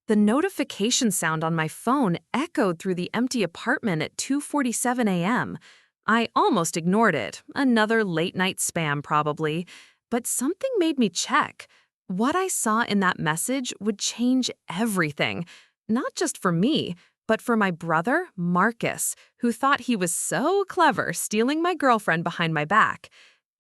The notification sound on my phone echoed through the empty apartment at 2:47 a.m. I almost ignored it, another late-night spam probably, but something made me check. What I saw in that message would change everything, not just for me, but for my brother, Marcus, who thought he was so clever stealing my girlfriend behind my back.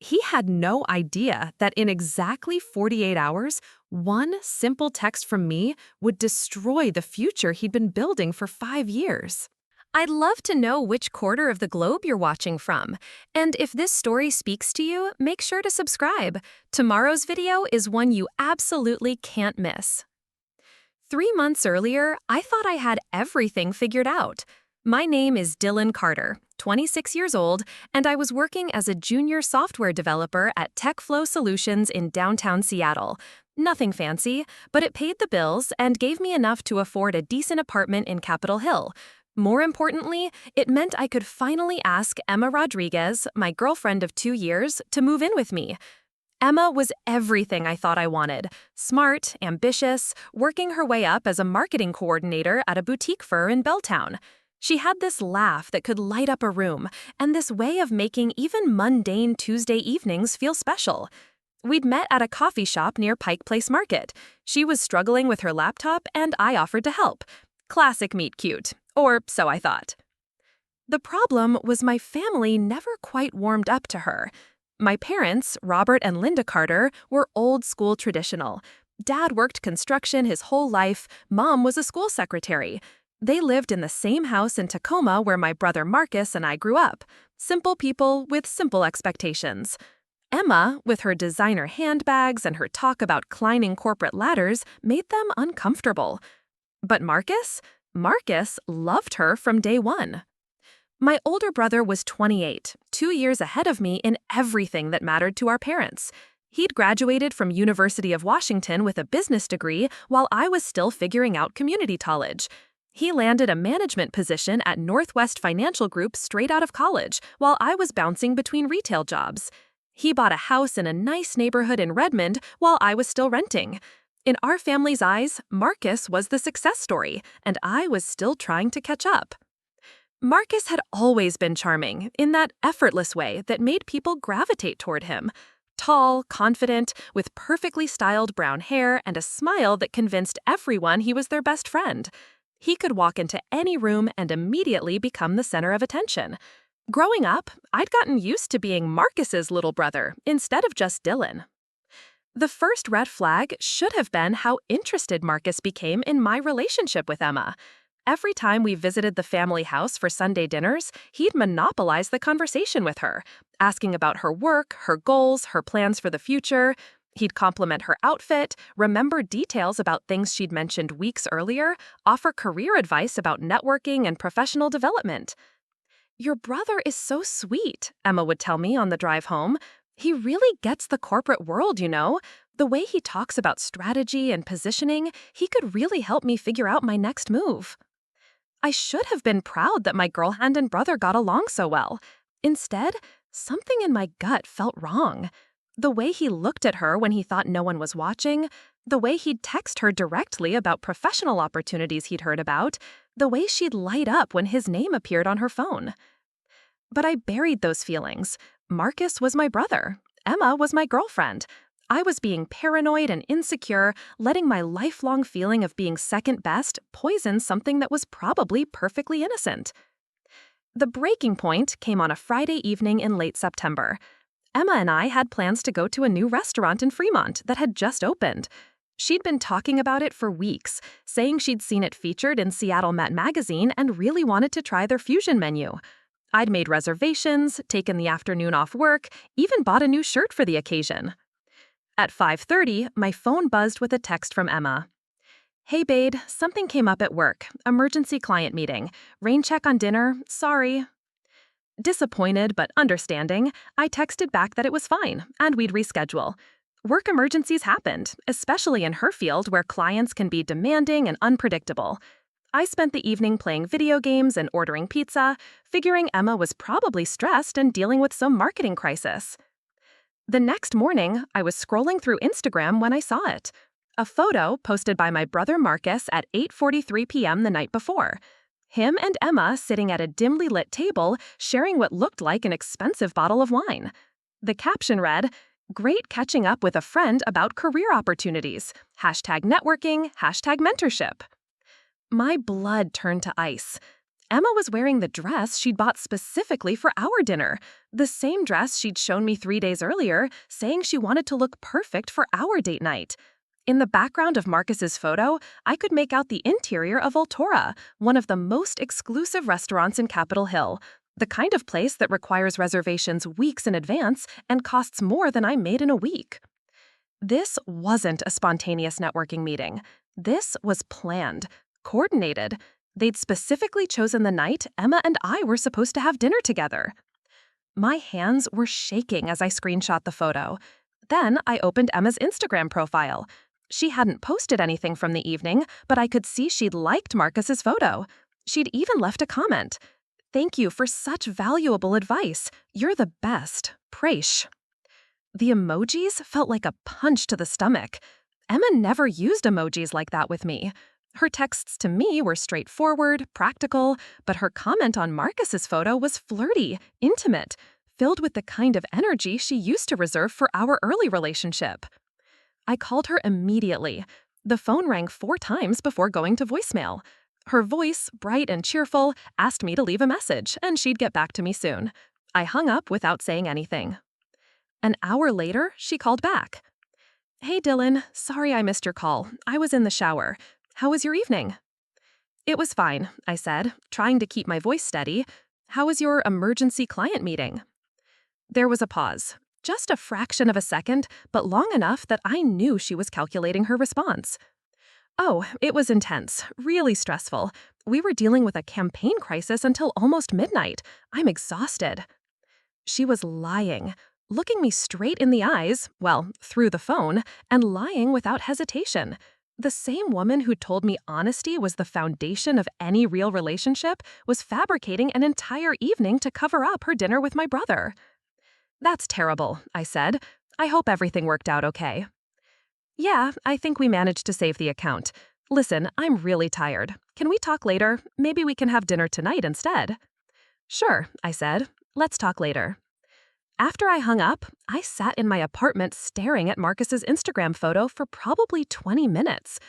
He had no idea that in exactly 48 hours, one simple text from me would destroy the future he'd been building for 5 years. I'd love to know which quarter of the globe you're watching from. And if this story speaks to you, make sure to subscribe. Tomorrow's video is one you absolutely can't miss. 3 months earlier, I thought I had everything figured out. My name is Dylan Carter, 26 years old, and I was working as a junior software developer at TechFlow Solutions in downtown Seattle. Nothing fancy, but it paid the bills and gave me enough to afford a decent apartment in Capitol Hill. More importantly, it meant I could finally ask Emma Rodriguez, my girlfriend of 2 years, to move in with me. Emma was everything I thought I wanted. Smart, ambitious, working her way up as a marketing coordinator at a boutique firm in Belltown. She had this laugh that could light up a room, and this way of making even mundane Tuesday evenings feel special. We'd met at a coffee shop near Pike Place Market. She was struggling with her laptop, and I offered to help. Classic meet cute, or so I thought. The problem was my family never quite warmed up to her. My parents, Robert and Linda Carter, were old-school traditional. Dad worked construction his whole life, Mom was a school secretary. They lived in the same house in Tacoma where my brother Marcus and I grew up. Simple people with simple expectations. Emma, with her designer handbags and her talk about climbing corporate ladders, made them uncomfortable. But Marcus? Marcus loved her from day one. My older brother was 28, 2 years ahead of me in everything that mattered to our parents. He'd graduated from University of Washington with a business degree while I was still figuring out community college. He landed a management position at Northwest Financial Group straight out of college, while I was bouncing between retail jobs. He bought a house in a nice neighborhood in Redmond while I was still renting. In our family's eyes, Marcus was the success story, and I was still trying to catch up. Marcus had always been charming, in that effortless way that made people gravitate toward him. Tall, confident, with perfectly styled brown hair and a smile that convinced everyone he was their best friend. He could walk into any room and immediately become the center of attention. Growing up, I'd gotten used to being Marcus's little brother instead of just Dylan. The first red flag should have been how interested Marcus became in my relationship with Emma. Every time we visited the family house for Sunday dinners, he'd monopolize the conversation with her, asking about her work, her goals, her plans for the future. He'd compliment her outfit, remember details about things she'd mentioned weeks earlier, offer career advice about networking and professional development. "Your brother is so sweet," Emma would tell me on the drive home. "He really gets the corporate world, you know. The way he talks about strategy and positioning, he could really help me figure out my next move." I should have been proud that my girlfriend and brother got along so well. Instead, something in my gut felt wrong. The way he looked at her when he thought no one was watching, the way he'd text her directly about professional opportunities he'd heard about, the way she'd light up when his name appeared on her phone. But I buried those feelings. Marcus was my brother. Emma was my girlfriend. I was being paranoid and insecure, letting my lifelong feeling of being second best poison something that was probably perfectly innocent. The breaking point came on a Friday evening in late September. Emma and I had plans to go to a new restaurant in Fremont that had just opened. She'd been talking about it for weeks, saying she'd seen it featured in Seattle Met magazine and really wanted to try their fusion menu. I'd made reservations, taken the afternoon off work, even bought a new shirt for the occasion. At 5:30, my phone buzzed with a text from Emma. "Hey babe, something came up at work. Emergency client meeting. Rain check on dinner. Sorry." Disappointed but understanding, I texted back that it was fine, and we'd reschedule. Work emergencies happened, especially in her field where clients can be demanding and unpredictable. I spent the evening playing video games and ordering pizza, figuring Emma was probably stressed and dealing with some marketing crisis. The next morning, I was scrolling through Instagram when I saw it. A photo posted by my brother Marcus at 8:43 p.m. the night before. Him and Emma sitting at a dimly lit table, sharing what looked like an expensive bottle of wine. The caption read, "Great catching up with a friend about career opportunities. #networking, #mentorship." My blood turned to ice. Emma was wearing the dress she'd bought specifically for our dinner, the same dress she'd shown me 3 days earlier, saying she wanted to look perfect for our date night. In the background of Marcus's photo, I could make out the interior of Voltura, one of the most exclusive restaurants in Capitol Hill, the kind of place that requires reservations weeks in advance and costs more than I made in a week. This wasn't a spontaneous networking meeting. This was planned, coordinated. They'd specifically chosen the night Emma and I were supposed to have dinner together. My hands were shaking as I screenshot the photo. Then I opened Emma's Instagram profile. She hadn't posted anything from the evening, but I could see she'd liked Marcus's photo. She'd even left a comment. "Thank you for such valuable advice. You're the best. Presh." The emojis felt like a punch to the stomach. Emma never used emojis like that with me. Her texts to me were straightforward, practical, but her comment on Marcus's photo was flirty, intimate, filled with the kind of energy she used to reserve for our early relationship. I called her immediately. The phone rang 4 times before going to voicemail. Her voice, bright and cheerful, asked me to leave a message, and she'd get back to me soon. I hung up without saying anything. An hour later, she called back. "Hey Dylan, sorry I missed your call. I was in the shower. How was your evening?" "It was fine," I said, trying to keep my voice steady. "How was your emergency client meeting?" There was a pause. Just a fraction of a second, but long enough that I knew she was calculating her response. "Oh, it was intense, really stressful. We were dealing with a campaign crisis until almost midnight. I'm exhausted." She was lying, looking me straight in the eyes, well, through the phone, and lying without hesitation. The same woman who told me honesty was the foundation of any real relationship was fabricating an entire evening to cover up her dinner with my brother. "That's terrible," I said. "I hope everything worked out okay." "Yeah, I think we managed to save the account. Listen, I'm really tired. Can we talk later? Maybe we can have dinner tonight instead." "Sure," I said. "Let's talk later." After I hung up, I sat in my apartment staring at Marcus's Instagram photo for probably 20 minutes,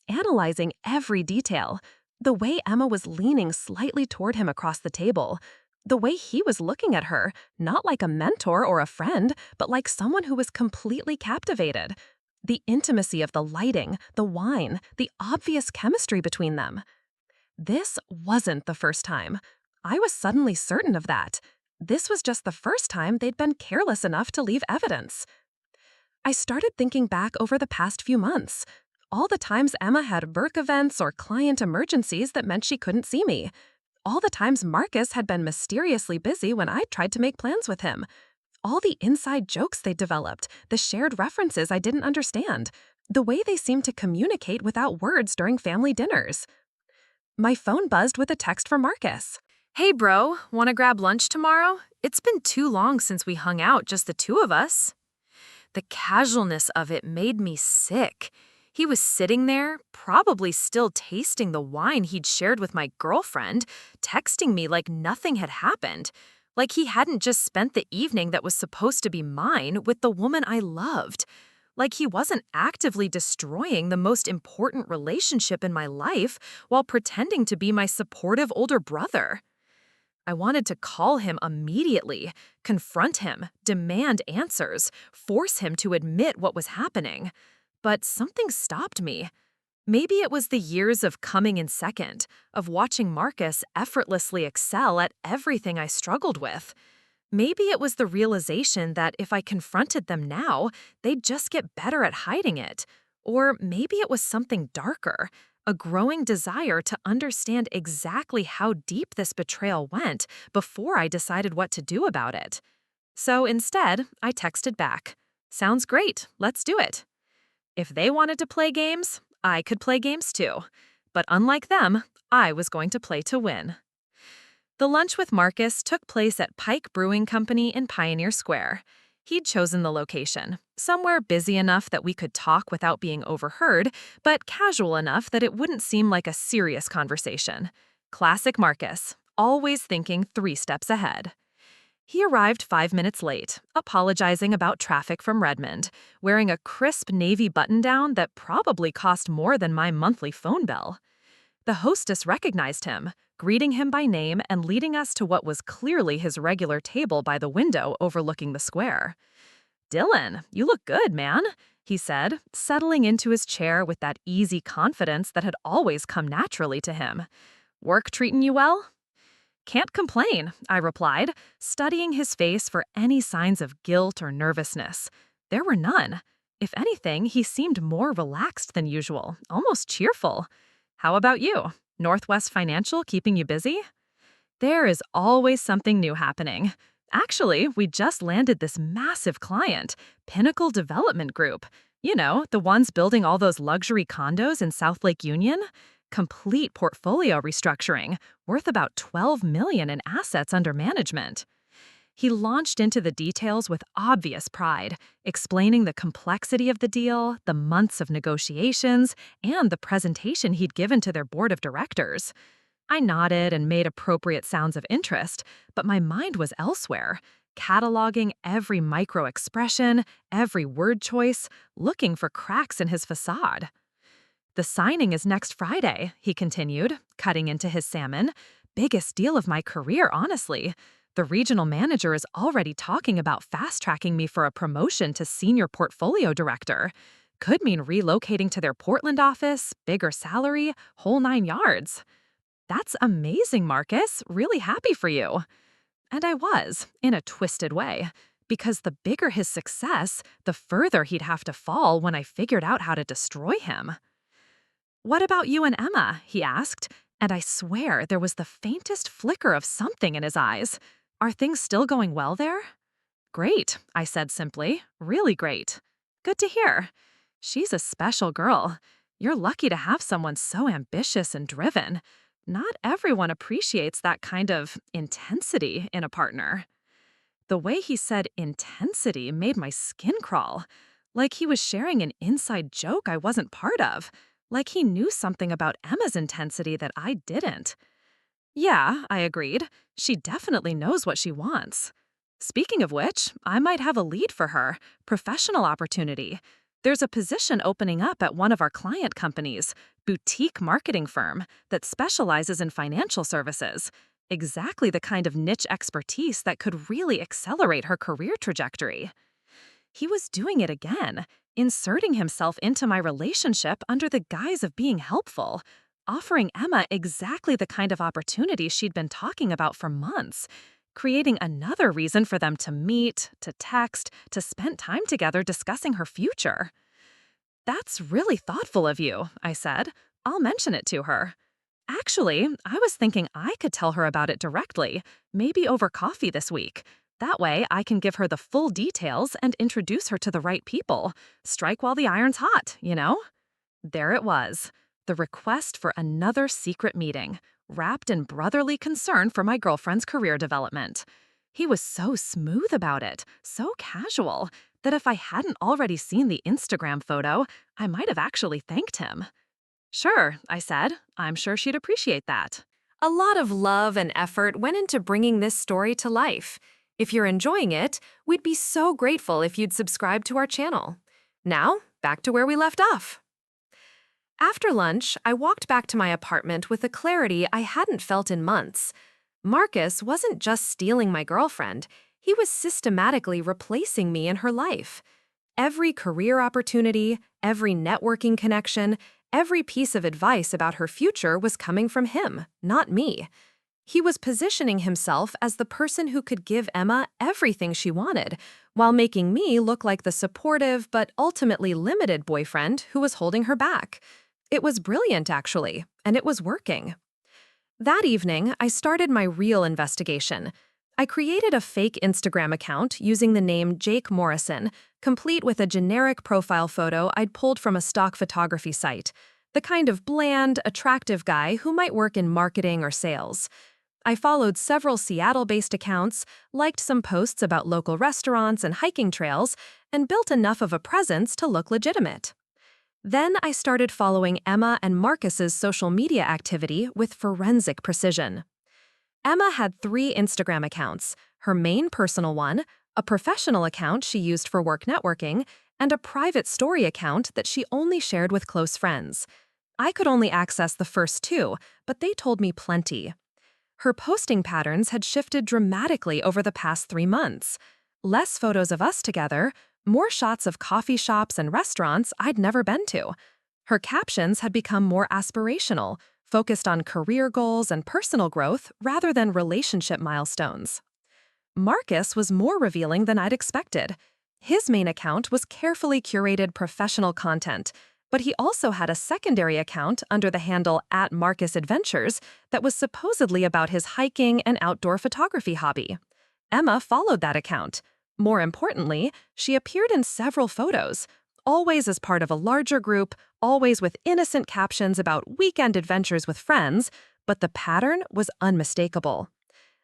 analyzing every detail. The way Emma was leaning slightly toward him across the table. The way he was looking at her, not like a mentor or a friend, but like someone who was completely captivated. The intimacy of the lighting, the wine, the obvious chemistry between them. This wasn't the first time. I was suddenly certain of that. This was just the first time they'd been careless enough to leave evidence. I started thinking back over the past few months. All the times Emma had work events or client emergencies that meant she couldn't see me. All the times Marcus had been mysteriously busy when I tried to make plans with him. All the inside jokes they developed, the shared references I didn't understand, the way they seemed to communicate without words during family dinners. My phone buzzed with a text from Marcus. Hey bro, wanna grab lunch tomorrow? It's been too long since we hung out, just the two of us. The casualness of it made me sick. He was sitting there, probably still tasting the wine he'd shared with my girlfriend, texting me like nothing had happened, like he hadn't just spent the evening that was supposed to be mine with the woman I loved, like he wasn't actively destroying the most important relationship in my life while pretending to be my supportive older brother. I wanted to call him immediately, confront him, demand answers, force him to admit what was happening. But something stopped me. Maybe it was the years of coming in second, of watching Marcus effortlessly excel at everything I struggled with. Maybe it was the realization that if I confronted them now, they'd just get better at hiding it. Or maybe it was something darker, a growing desire to understand exactly how deep this betrayal went before I decided what to do about it. So instead, I texted back, "Sounds great, let's do it." If they wanted to play games, I could play games too. But unlike them, I was going to play to win. The lunch with Marcus took place at Pike Brewing Company in Pioneer Square. He'd chosen the location, somewhere busy enough that we could talk without being overheard, but casual enough that it wouldn't seem like a serious conversation. Classic Marcus, always thinking 3 steps ahead. He arrived 5 minutes late, apologizing about traffic from Redmond, wearing a crisp navy button-down that probably cost more than my monthly phone bill. The hostess recognized him, greeting him by name and leading us to what was clearly his regular table by the window overlooking the square. "Dylan, you look good, man," he said, settling into his chair with that easy confidence that had always come naturally to him. "Work treating you well?" "Can't complain," I replied, studying his face for any signs of guilt or nervousness. There were none. If anything, he seemed more relaxed than usual, almost cheerful. "How about you? Northwest Financial keeping you busy?" "There is always something new happening. Actually, we just landed this massive client, Pinnacle Development Group. You know, the ones building all those luxury condos in South Lake Union? Complete portfolio restructuring, worth about $12 million in assets under management." He launched into the details with obvious pride, explaining the complexity of the deal, the months of negotiations, and the presentation he'd given to their board of directors. I nodded and made appropriate sounds of interest, but my mind was elsewhere, cataloging every micro-expression, every word choice, looking for cracks in his facade. "The signing is next Friday," he continued, cutting into his salmon. "Biggest deal of my career, honestly. The regional manager is already talking about fast-tracking me for a promotion to senior portfolio director. Could mean relocating to their Portland office, bigger salary, whole 9 yards. That's amazing, Marcus. Really happy for you." And I was, in a twisted way, because the bigger his success, the further he'd have to fall when I figured out how to destroy him. "What about you and Emma?" he asked, and I swear there was the faintest flicker of something in his eyes. "Are things still going well there?" "Great," I said simply. "Really great." "Good to hear. She's a special girl. You're lucky to have someone so ambitious and driven. Not everyone appreciates that kind of intensity in a partner." The way he said intensity made my skin crawl. Like he was sharing an inside joke I wasn't part of. Like he knew something about Emma's intensity that I didn't. "Yeah," I agreed. "She definitely knows what she wants. Speaking of which, I might have a lead for her, professional opportunity. There's a position opening up at one of our client companies, boutique marketing firm, that specializes in financial services. Exactly the kind of niche expertise that could really accelerate her career trajectory." He was doing it again, inserting himself into my relationship under the guise of being helpful, offering Emma exactly the kind of opportunity she'd been talking about for months, creating another reason for them to meet, to text, to spend time together discussing her future. "That's really thoughtful of you," I said. "I'll mention it to her." "Actually, I was thinking I could tell her about it directly, maybe over coffee this week. That way, I can give her the full details and introduce her to the right people. Strike while the iron's hot, you know?" There it was, the request for another secret meeting, wrapped in brotherly concern for my girlfriend's career development. He was so smooth about it, so casual, that if I hadn't already seen the Instagram photo, I might have actually thanked him. "Sure," I said. "I'm sure she'd appreciate that." A lot of love and effort went into bringing this story to life. If you're enjoying it, we'd be so grateful if you'd subscribe to our channel. Now, back to where we left off. After lunch, I walked back to my apartment with a clarity I hadn't felt in months. Marcus wasn't just stealing my girlfriend, he was systematically replacing me in her life. Every career opportunity, every networking connection, every piece of advice about her future was coming from him, not me. He was positioning himself as the person who could give Emma everything she wanted, while making me look like the supportive but ultimately limited boyfriend who was holding her back. It was brilliant, actually, and it was working. That evening, I started my real investigation. I created a fake Instagram account using the name Jake Morrison, complete with a generic profile photo I'd pulled from a stock photography site, the kind of bland, attractive guy who might work in marketing or sales. I followed several Seattle-based accounts, liked some posts about local restaurants and hiking trails, and built enough of a presence to look legitimate. Then I started following Emma and Marcus's social media activity with forensic precision. Emma had 3 Instagram accounts, her main personal one, a professional account she used for work networking, and a private story account that she only shared with close friends. I could only access the first 2, but they told me plenty. Her posting patterns had shifted dramatically over the past 3 months. Less photos of us together, more shots of coffee shops and restaurants I'd never been to. Her captions had become more aspirational, focused on career goals and personal growth rather than relationship milestones. Marcus was more revealing than I'd expected. His main account was carefully curated professional content, but he also had a secondary account under the handle @MarcusAdventures that was supposedly about his hiking and outdoor photography hobby. Emma followed that account. More importantly, she appeared in several photos, always as part of a larger group, always with innocent captions about weekend adventures with friends, but the pattern was unmistakable.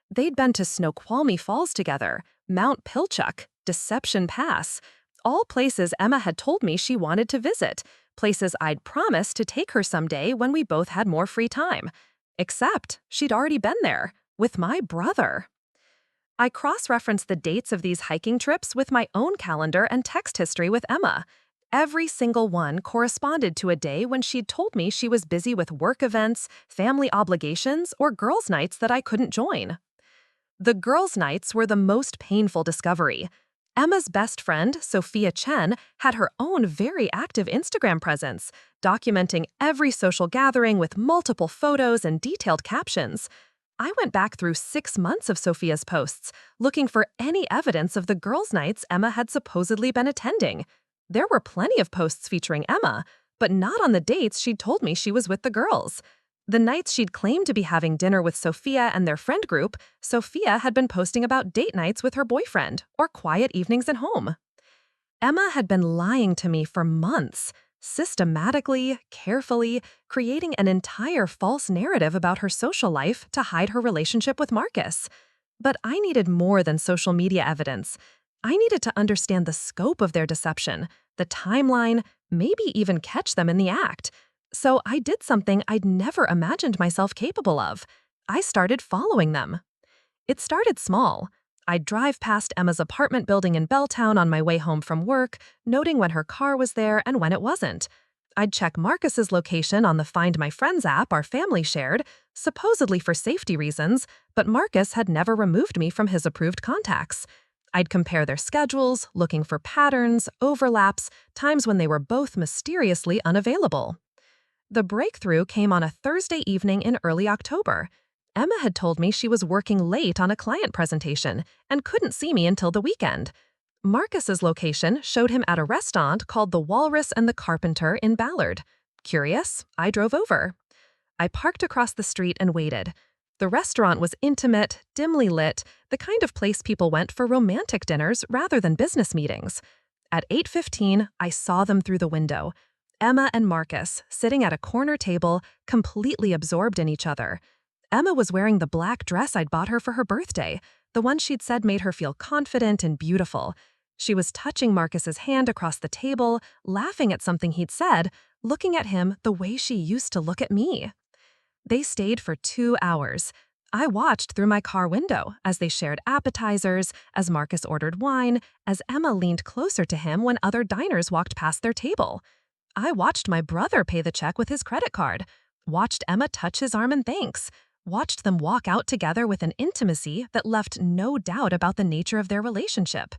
They'd been to Snoqualmie Falls together, Mount Pilchuck, Deception Pass, all places Emma had told me she wanted to visit, places I'd promised to take her someday when we both had more free time. Except she'd already been there, with my brother. I cross-referenced the dates of these hiking trips with my own calendar and text history with Emma. Every single one corresponded to a day when she'd told me she was busy with work events, family obligations, or girls' nights that I couldn't join. The girls' nights were the most painful discovery. Emma's best friend, Sophia Chen, had her own very active Instagram presence, documenting every social gathering with multiple photos and detailed captions. I went back through 6 months of Sophia's posts, looking for any evidence of the girls' nights Emma had supposedly been attending. There were plenty of posts featuring Emma, but not on the dates she'd told me she was with the girls. The nights she'd claimed to be having dinner with Sophia and their friend group, Sophia had been posting about date nights with her boyfriend or quiet evenings at home. Emma had been lying to me for months, systematically, carefully, creating an entire false narrative about her social life to hide her relationship with Marcus. But I needed more than social media evidence. I needed to understand the scope of their deception, the timeline, maybe even catch them in the act. So I did something I'd never imagined myself capable of. I started following them. It started small. I'd drive past Emma's apartment building in Belltown on my way home from work, noting when her car was there and when it wasn't. I'd check Marcus's location on the Find My Friends app our family shared, supposedly for safety reasons, but Marcus had never removed me from his approved contacts. I'd compare their schedules, looking for patterns, overlaps, times when they were both mysteriously unavailable. The breakthrough came on a Thursday evening in early October. Emma had told me she was working late on a client presentation and couldn't see me until the weekend. Marcus's location showed him at a restaurant called The Walrus and the Carpenter in Ballard. Curious, I drove over. I parked across the street and waited. The restaurant was intimate, dimly lit, the kind of place people went for romantic dinners rather than business meetings. At 8:15, I saw them through the window. Emma and Marcus, sitting at a corner table, completely absorbed in each other. Emma was wearing the black dress I'd bought her for her birthday, the one she'd said made her feel confident and beautiful. She was touching Marcus's hand across the table, laughing at something he'd said, looking at him the way she used to look at me. They stayed for 2 hours. I watched through my car window as they shared appetizers, as Marcus ordered wine, as Emma leaned closer to him when other diners walked past their table. I watched my brother pay the check with his credit card, watched Emma touch his arm in thanks, watched them walk out together with an intimacy that left no doubt about the nature of their relationship.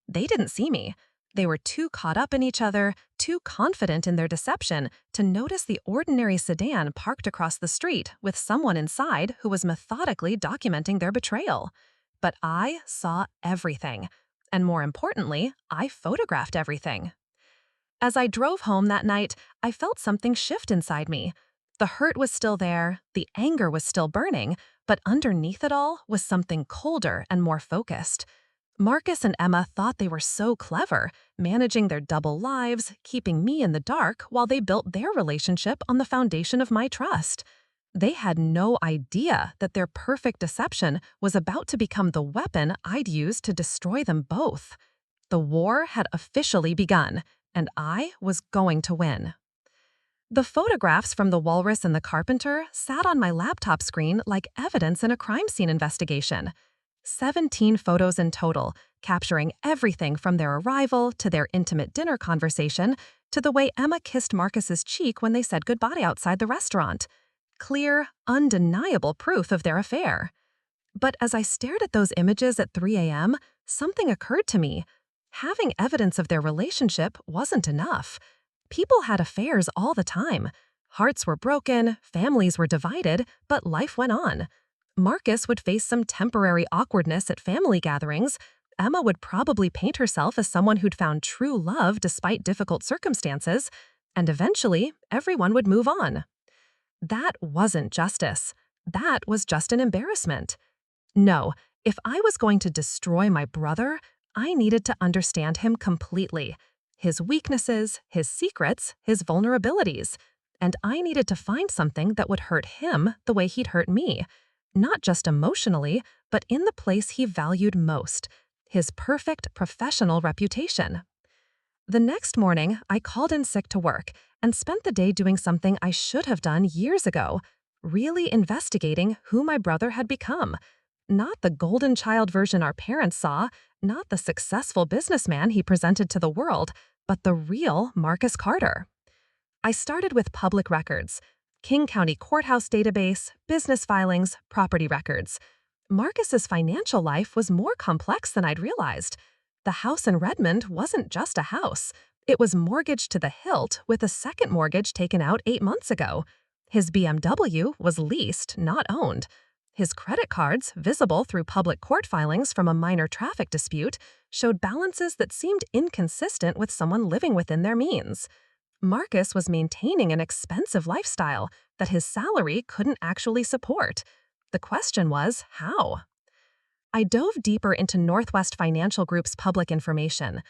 They didn't see me. They were too caught up in each other, too confident in their deception to notice the ordinary sedan parked across the street with someone inside who was methodically documenting their betrayal. But I saw everything. And more importantly, I photographed everything. As I drove home that night, I felt something shift inside me. The hurt was still there, the anger was still burning, but underneath it all was something colder and more focused. Marcus and Emma thought they were so clever, managing their double lives, keeping me in the dark while they built their relationship on the foundation of my trust. They had no idea that their perfect deception was about to become the weapon I'd use to destroy them both. The war had officially begun, and I was going to win. The photographs from the walrus and the carpenter sat on my laptop screen like evidence in a crime scene investigation. 17 photos in total, capturing everything from their arrival to their intimate dinner conversation to the way Emma kissed Marcus's cheek when they said goodbye outside the restaurant. Clear, undeniable proof of their affair. But as I stared at those images at 3 a.m., something occurred to me. Having evidence of their relationship wasn't enough. People had affairs all the time. Hearts were broken, families were divided, but life went on. Marcus would face some temporary awkwardness at family gatherings. Emma would probably paint herself as someone who'd found true love despite difficult circumstances, and eventually, everyone would move on. That wasn't justice. That was just an embarrassment. No, if I was going to destroy my brother, I needed to understand him completely. His weaknesses, his secrets, his vulnerabilities. And I needed to find something that would hurt him the way he'd hurt me. Not just emotionally, but in the place he valued most, his perfect professional reputation. The next morning, I called in sick to work and spent the day doing something I should have done years ago, really investigating who my brother had become. Not the golden child version our parents saw, not the successful businessman he presented to the world, but the real Marcus Carter. I started with public records, King County Courthouse database, business filings, property records. Marcus's financial life was more complex than I'd realized. The house in Redmond wasn't just a house. It was mortgaged to the hilt with a second mortgage taken out 8 months ago. His BMW was leased, not owned. His credit cards, visible through public court filings from a minor traffic dispute, showed balances that seemed inconsistent with someone living within their means. Marcus was maintaining an expensive lifestyle that his salary couldn't actually support. The question was, how? I dove deeper into Northwest Financial Group's public information.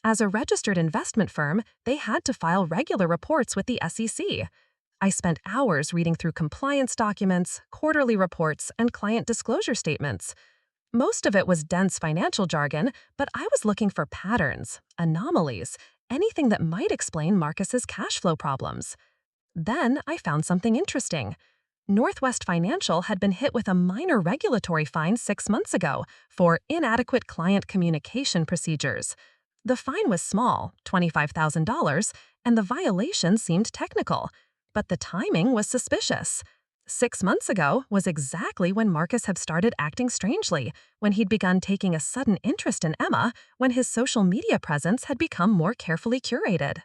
As a registered investment firm, they had to file regular reports with the SEC. I spent hours reading through compliance documents, quarterly reports, and client disclosure statements. Most of it was dense financial jargon, but I was looking for patterns, anomalies, anything that might explain Marcus's cash flow problems. Then I found something interesting. Northwest Financial had been hit with a minor regulatory fine 6 months ago for inadequate client communication procedures. The fine was small, $25,000, and the violation seemed technical, but the timing was suspicious. 6 months ago was exactly when Marcus had started acting strangely, when he'd begun taking a sudden interest in Emma, when his social media presence had become more carefully curated.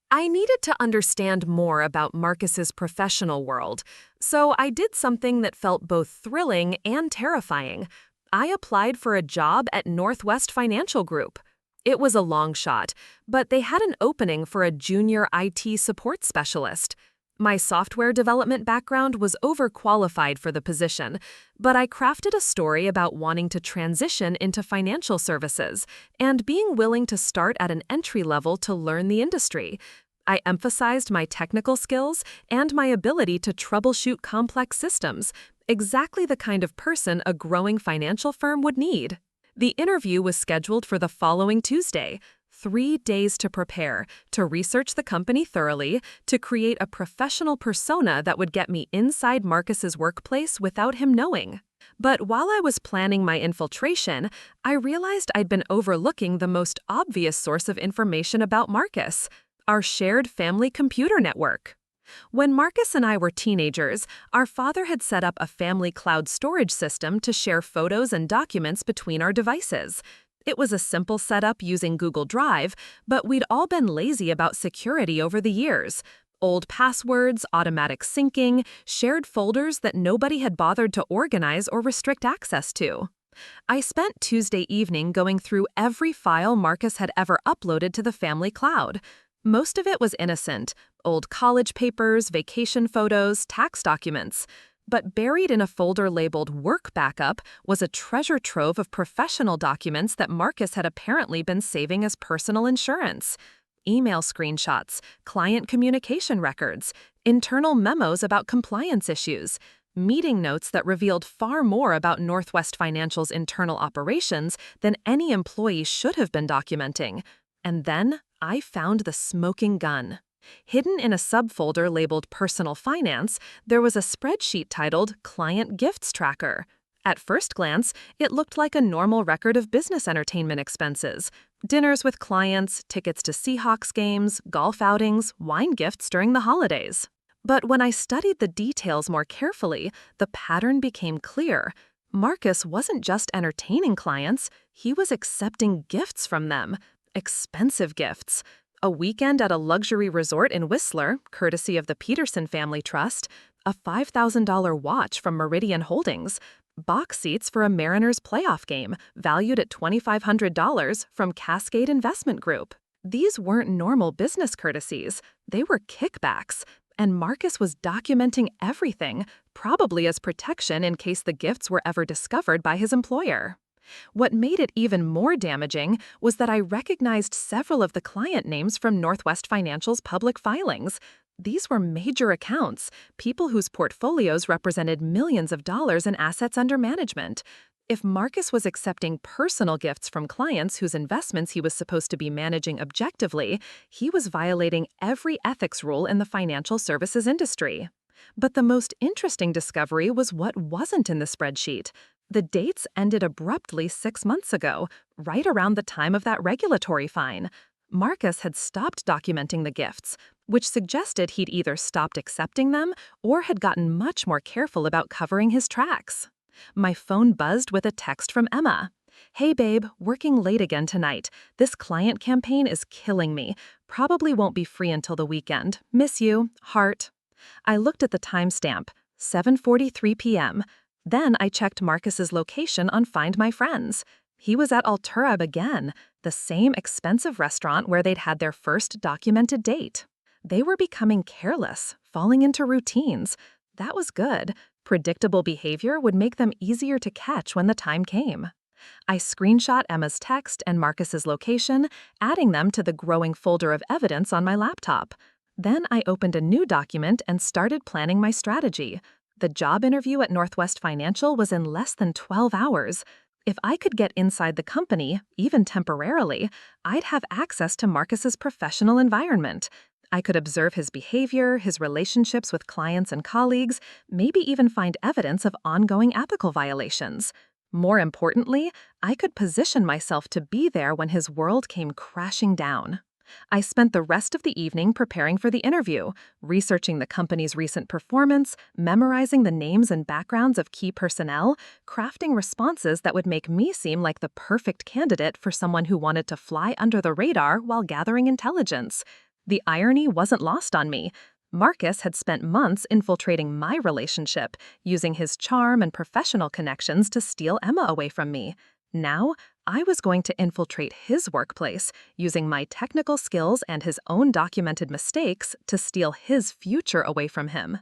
I needed to understand more about Marcus's professional world, so I did something that felt both thrilling and terrifying. I applied for a job at Northwest Financial Group. It was a long shot, but they had an opening for a junior IT support specialist. My software development background was overqualified for the position, but I crafted a story about wanting to transition into financial services and being willing to start at an entry level to learn the industry. I emphasized my technical skills and my ability to troubleshoot complex systems, exactly the kind of person a growing financial firm would need. The interview was scheduled for the following Tuesday. 3 days to prepare, to research the company thoroughly, to create a professional persona that would get me inside Marcus's workplace without him knowing. But while I was planning my infiltration, I realized I'd been overlooking the most obvious source of information about Marcus, our shared family computer network. When Marcus and I were teenagers, our father had set up a family cloud storage system to share photos and documents between our devices. It was a simple setup using Google Drive, but we'd all been lazy about security over the years. Old passwords, automatic syncing, shared folders that nobody had bothered to organize or restrict access to. I spent Tuesday evening going through every file Marcus had ever uploaded to the family cloud. Most of it was innocent, old college papers, vacation photos, tax documents. But buried in a folder labeled Work Backup was a treasure trove of professional documents that Marcus had apparently been saving as personal insurance. email screenshots, client communication records, internal memos about compliance issues, meeting notes that revealed far more about Northwest Financial's internal operations than any employee should have been documenting. And then I found the smoking gun. Hidden in a subfolder labeled Personal Finance, there was a spreadsheet titled Client Gifts Tracker. At first glance, it looked like a normal record of business entertainment expenses. Dinners with clients, tickets to Seahawks games, golf outings, wine gifts during the holidays. But when I studied the details more carefully, the pattern became clear. Marcus wasn't just entertaining clients, he was accepting gifts from them. Expensive gifts. A weekend at a luxury resort in Whistler, courtesy of the Peterson Family Trust, a $5,000 watch from Meridian Holdings, box seats for a Mariners playoff game, valued at $2,500 from Cascade Investment Group. These weren't normal business courtesies, they were kickbacks, and Marcus was documenting everything, probably as protection in case the gifts were ever discovered by his employer. What made it even more damaging was that I recognized several of the client names from Northwest Financial's public filings. These were major accounts, people whose portfolios represented millions of dollars in assets under management. If Marcus was accepting personal gifts from clients whose investments he was supposed to be managing objectively, he was violating every ethics rule in the financial services industry. But the most interesting discovery was what wasn't in the spreadsheet. The dates ended abruptly 6 months ago, right around the time of that regulatory fine. Marcus had stopped documenting the gifts, which suggested he'd either stopped accepting them or had gotten much more careful about covering his tracks. My phone buzzed with a text from Emma. "Hey babe, working late again tonight. This client campaign is killing me. Probably won't be free until the weekend. Miss you, heart." I looked at the timestamp, 7:43 p.m. Then I checked Marcus's location on Find My Friends. He was at Alturab again, the same expensive restaurant where they'd had their first documented date. They were becoming careless, falling into routines. That was good. Predictable behavior would make them easier to catch when the time came. I screenshot Emma's text and Marcus's location, adding them to the growing folder of evidence on my laptop. Then I opened a new document and started planning my strategy. The job interview at Northwest Financial was in less than 12 hours. If I could get inside the company, even temporarily, I'd have access to Marcus's professional environment. I could observe his behavior, his relationships with clients and colleagues, maybe even find evidence of ongoing ethical violations. More importantly, I could position myself to be there when his world came crashing down. I spent the rest of the evening preparing for the interview, researching the company's recent performance, memorizing the names and backgrounds of key personnel, crafting responses that would make me seem like the perfect candidate for someone who wanted to fly under the radar while gathering intelligence. The irony wasn't lost on me. Marcus had spent months infiltrating my relationship, using his charm and professional connections to steal Emma away from me. Now, I was going to infiltrate his workplace, using my technical skills and his own documented mistakes to steal his future away from him.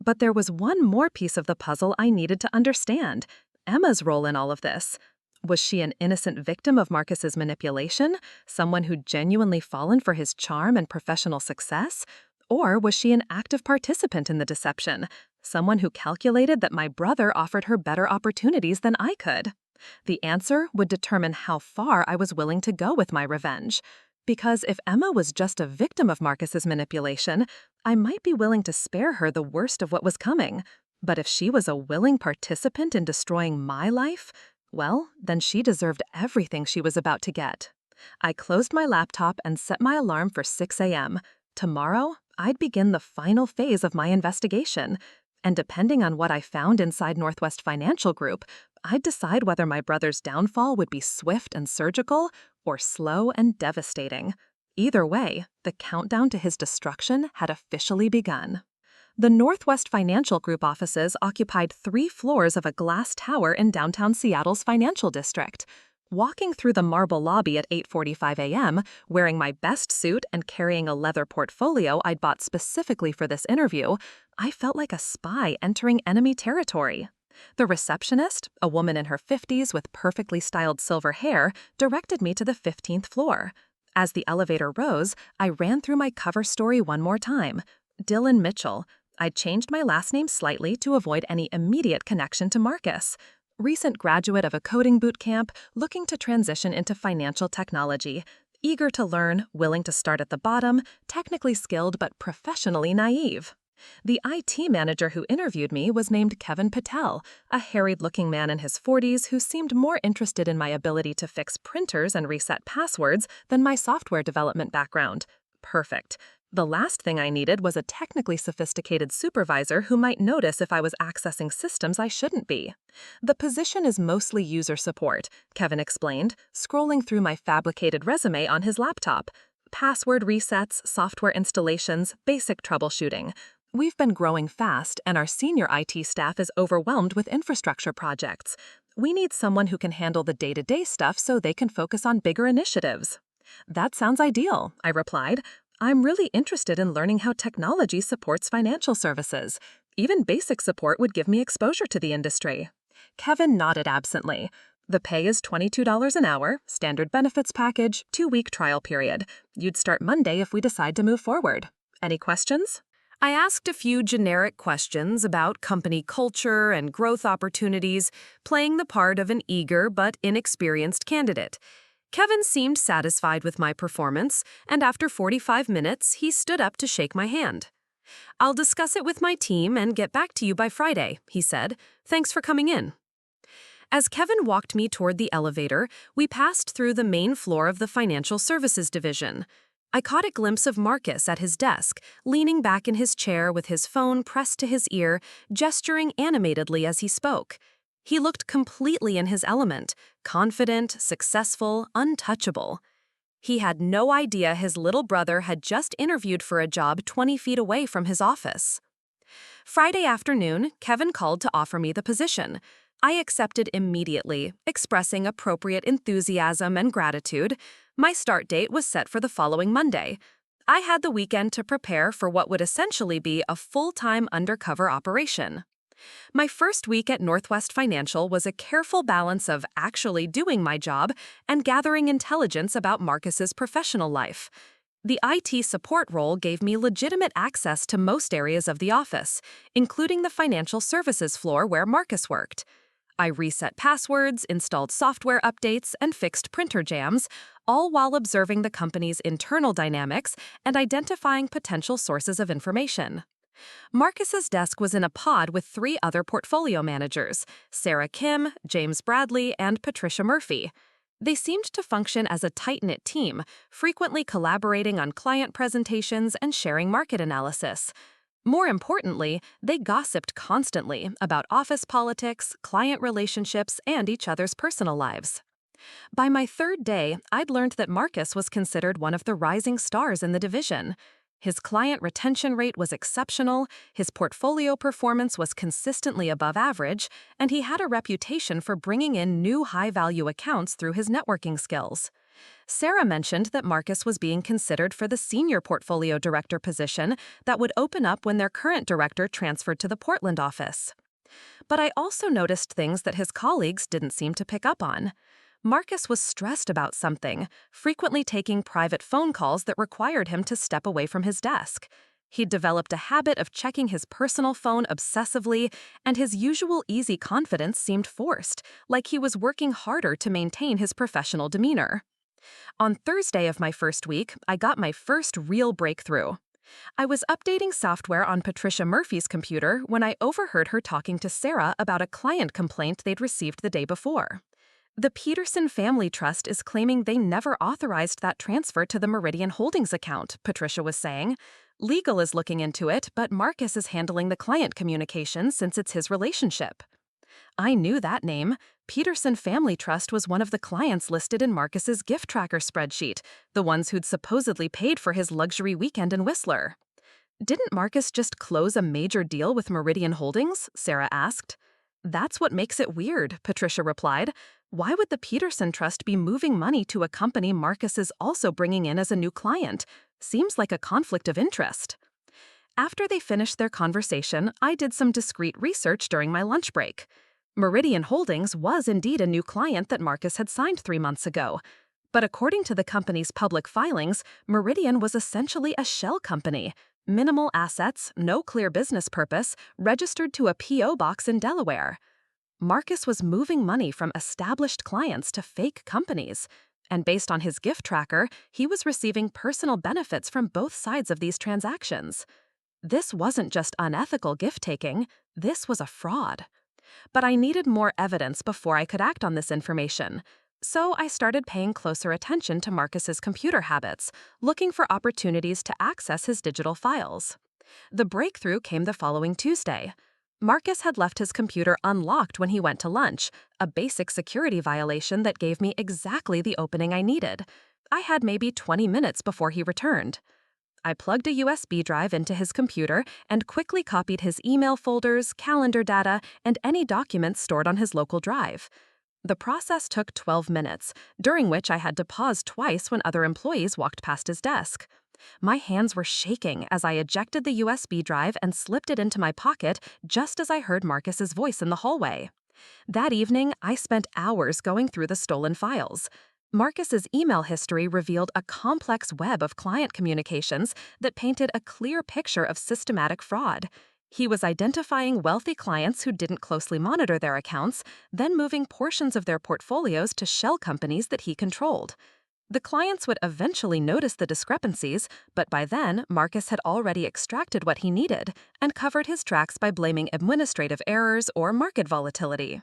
But there was one more piece of the puzzle I needed to understand: Emma's role in all of this. Was she an innocent victim of Marcus's manipulation, someone who'd genuinely fallen for his charm and professional success? Or was she an active participant in the deception, someone who calculated that my brother offered her better opportunities than I could? The answer would determine how far I was willing to go with my revenge. Because if Emma was just a victim of Marcus's manipulation, I might be willing to spare her the worst of what was coming. But if she was a willing participant in destroying my life, well, then she deserved everything she was about to get. I closed my laptop and set my alarm for 6 a.m. Tomorrow, I'd begin the final phase of my investigation. And depending on what I found inside Northwest Financial Group, I'd decide whether my brother's downfall would be swift and surgical or slow and devastating. Either way, the countdown to his destruction had officially begun. The Northwest Financial Group offices occupied 3 floors of a glass tower in downtown Seattle's financial district. Walking through the marble lobby at 8:45 a.m., wearing my best suit and carrying a leather portfolio I'd bought specifically for this interview, I felt like a spy entering enemy territory. The receptionist, a woman in her 50s with perfectly styled silver hair, directed me to the 15th floor. As the elevator rose, I ran through my cover story one more time. Dylan Mitchell. I'd changed my last name slightly to avoid any immediate connection to Marcus. Recent graduate of a coding boot camp, looking to transition into financial technology. Eager to learn, willing to start at the bottom, technically skilled but professionally naive. The IT manager who interviewed me was named Kevin Patel, a harried-looking man in his 40s who seemed more interested in my ability to fix printers and reset passwords than my software development background. Perfect. The last thing I needed was a technically sophisticated supervisor who might notice if I was accessing systems I shouldn't be. The position is mostly user support, Kevin explained, scrolling through my fabricated resume on his laptop. Password resets, software installations, basic troubleshooting. We've been growing fast, and our senior IT staff is overwhelmed with infrastructure projects. We need someone who can handle the day-to-day stuff so they can focus on bigger initiatives. That sounds ideal, I replied. I'm really interested in learning how technology supports financial services. Even basic support would give me exposure to the industry. Kevin nodded absently. The pay is $22 an hour, standard benefits package, 2-week trial period. You'd start Monday if we decide to move forward. Any questions? I asked a few generic questions about company culture and growth opportunities, playing the part of an eager but inexperienced candidate. Kevin seemed satisfied with my performance, and after 45 minutes, he stood up to shake my hand. "I'll discuss it with my team and get back to you by Friday," he said. "Thanks for coming in." As Kevin walked me toward the elevator, we passed through the main floor of the financial services division. I caught a glimpse of Marcus at his desk, leaning back in his chair with his phone pressed to his ear, gesturing animatedly as he spoke. He looked completely in his element, confident, successful, untouchable. He had no idea his little brother had just interviewed for a job 20 feet away from his office. Friday afternoon, Kevin called to offer me the position. I accepted immediately, expressing appropriate enthusiasm and gratitude. My start date was set for the following Monday. I had the weekend to prepare for what would essentially be a full-time undercover operation. My first week at Northwest Financial was a careful balance of actually doing my job and gathering intelligence about Marcus's professional life. The IT support role gave me legitimate access to most areas of the office, including the financial services floor where Marcus worked. I reset passwords, installed software updates, and fixed printer jams, all while observing the company's internal dynamics and identifying potential sources of information. Marcus's desk was in a pod with 3 other portfolio managers, Sarah Kim, James Bradley, and Patricia Murphy. They seemed to function as a tight-knit team, frequently collaborating on client presentations and sharing market analysis. More importantly, they gossiped constantly about office politics, client relationships, and each other's personal lives. By my 3rd day, I'd learned that Marcus was considered one of the rising stars in the division. His client retention rate was exceptional, his portfolio performance was consistently above average, and he had a reputation for bringing in new high-value accounts through his networking skills. Sarah mentioned that Marcus was being considered for the senior portfolio director position that would open up when their current director transferred to the Portland office. But I also noticed things that his colleagues didn't seem to pick up on. Marcus was stressed about something, frequently taking private phone calls that required him to step away from his desk. He'd developed a habit of checking his personal phone obsessively, and his usual easy confidence seemed forced, like he was working harder to maintain his professional demeanor. On Thursday of my first week, I got my first real breakthrough. I was updating software on Patricia Murphy's computer when I overheard her talking to Sarah about a client complaint they'd received the day before. The Peterson Family Trust is claiming they never authorized that transfer to the Meridian Holdings account, Patricia was saying. Legal is looking into it, but Marcus is handling the client communication since it's his relationship. I knew that name. Peterson Family Trust was one of the clients listed in Marcus's gift tracker spreadsheet, the ones who'd supposedly paid for his luxury weekend in Whistler. Didn't Marcus just close a major deal with Meridian Holdings? Sarah asked. That's what makes it weird, Patricia replied. Why would the Peterson Trust be moving money to a company Marcus is also bringing in as a new client? Seems like a conflict of interest. After they finished their conversation, I did some discreet research during my lunch break. Meridian Holdings was indeed a new client that Marcus had signed 3 months ago. But according to the company's public filings, Meridian was essentially a shell company. Minimal assets, no clear business purpose, registered to a P.O. box in Delaware. Marcus was moving money from established clients to fake companies. And based on his gift tracker, he was receiving personal benefits from both sides of these transactions. This wasn't just unethical gift-taking, this was a fraud. But I needed more evidence before I could act on this information. So I started paying closer attention to Marcus's computer habits, looking for opportunities to access his digital files. The breakthrough came the following Tuesday. Marcus had left his computer unlocked when he went to lunch, a basic security violation that gave me exactly the opening I needed. I had maybe 20 minutes before he returned. I plugged a USB drive into his computer and quickly copied his email folders, calendar data, and any documents stored on his local drive. The process took 12 minutes, during which I had to pause twice when other employees walked past his desk. My hands were shaking as I ejected the USB drive and slipped it into my pocket just as I heard Marcus's voice in the hallway. That evening, I spent hours going through the stolen files. Marcus's email history revealed a complex web of client communications that painted a clear picture of systematic fraud. He was identifying wealthy clients who didn't closely monitor their accounts, then moving portions of their portfolios to shell companies that he controlled. The clients would eventually notice the discrepancies, but by then, Marcus had already extracted what he needed and covered his tracks by blaming administrative errors or market volatility.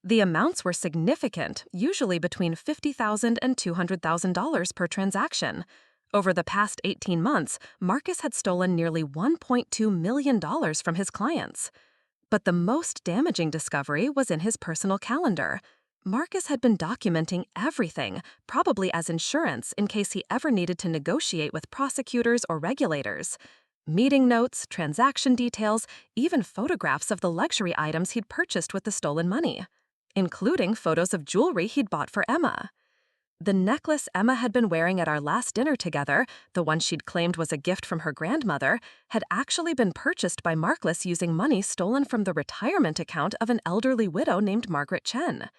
The amounts were significant, usually between $50,000 and $200,000 per transaction. Over the past 18 months, Marcus had stolen nearly $1.2 million from his clients. But the most damaging discovery was in his personal calendar. Marcus had been documenting everything, probably as insurance in case he ever needed to negotiate with prosecutors or regulators. Meeting notes, transaction details, even photographs of the luxury items he'd purchased with the stolen money, including photos of jewelry he'd bought for Emma. The necklace Emma had been wearing at our last dinner together, the one she'd claimed was a gift from her grandmother, had actually been purchased by Marcus using money stolen from the retirement account of an elderly widow named Margaret Chen.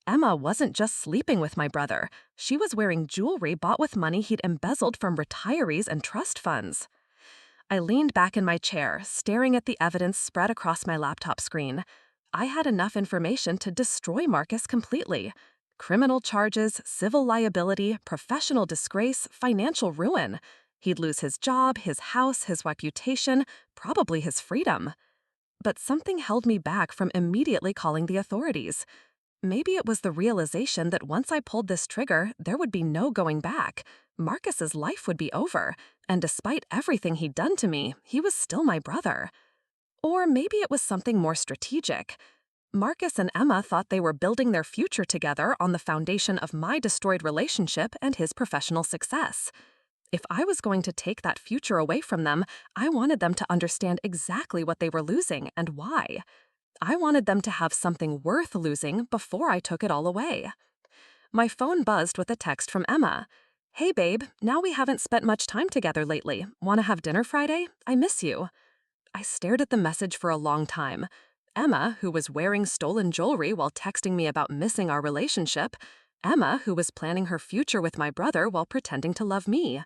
Emma wasn't just sleeping with my brother. She was wearing jewelry bought with money he'd embezzled from retirees and trust funds. I leaned back in my chair, staring at the evidence spread across my laptop screen. I had enough information to destroy Marcus completely. Criminal charges, civil liability, professional disgrace, financial ruin. He'd lose his job, his house, his reputation, probably his freedom. But something held me back from immediately calling the authorities. Maybe it was the realization that once I pulled this trigger, there would be no going back. Marcus's life would be over, and despite everything he'd done to me, he was still my brother. Or maybe it was something more strategic. Marcus and Emma thought they were building their future together on the foundation of my destroyed relationship and his professional success. If I was going to take that future away from them, I wanted them to understand exactly what they were losing and why. I wanted them to have something worth losing before I took it all away. My phone buzzed with a text from Emma. "Hey babe, now we haven't spent much time together lately. Want to have dinner Friday? I miss you." I stared at the message for a long time. Emma, who was wearing stolen jewelry while texting me about missing our relationship. Emma, who was planning her future with my brother while pretending to love me.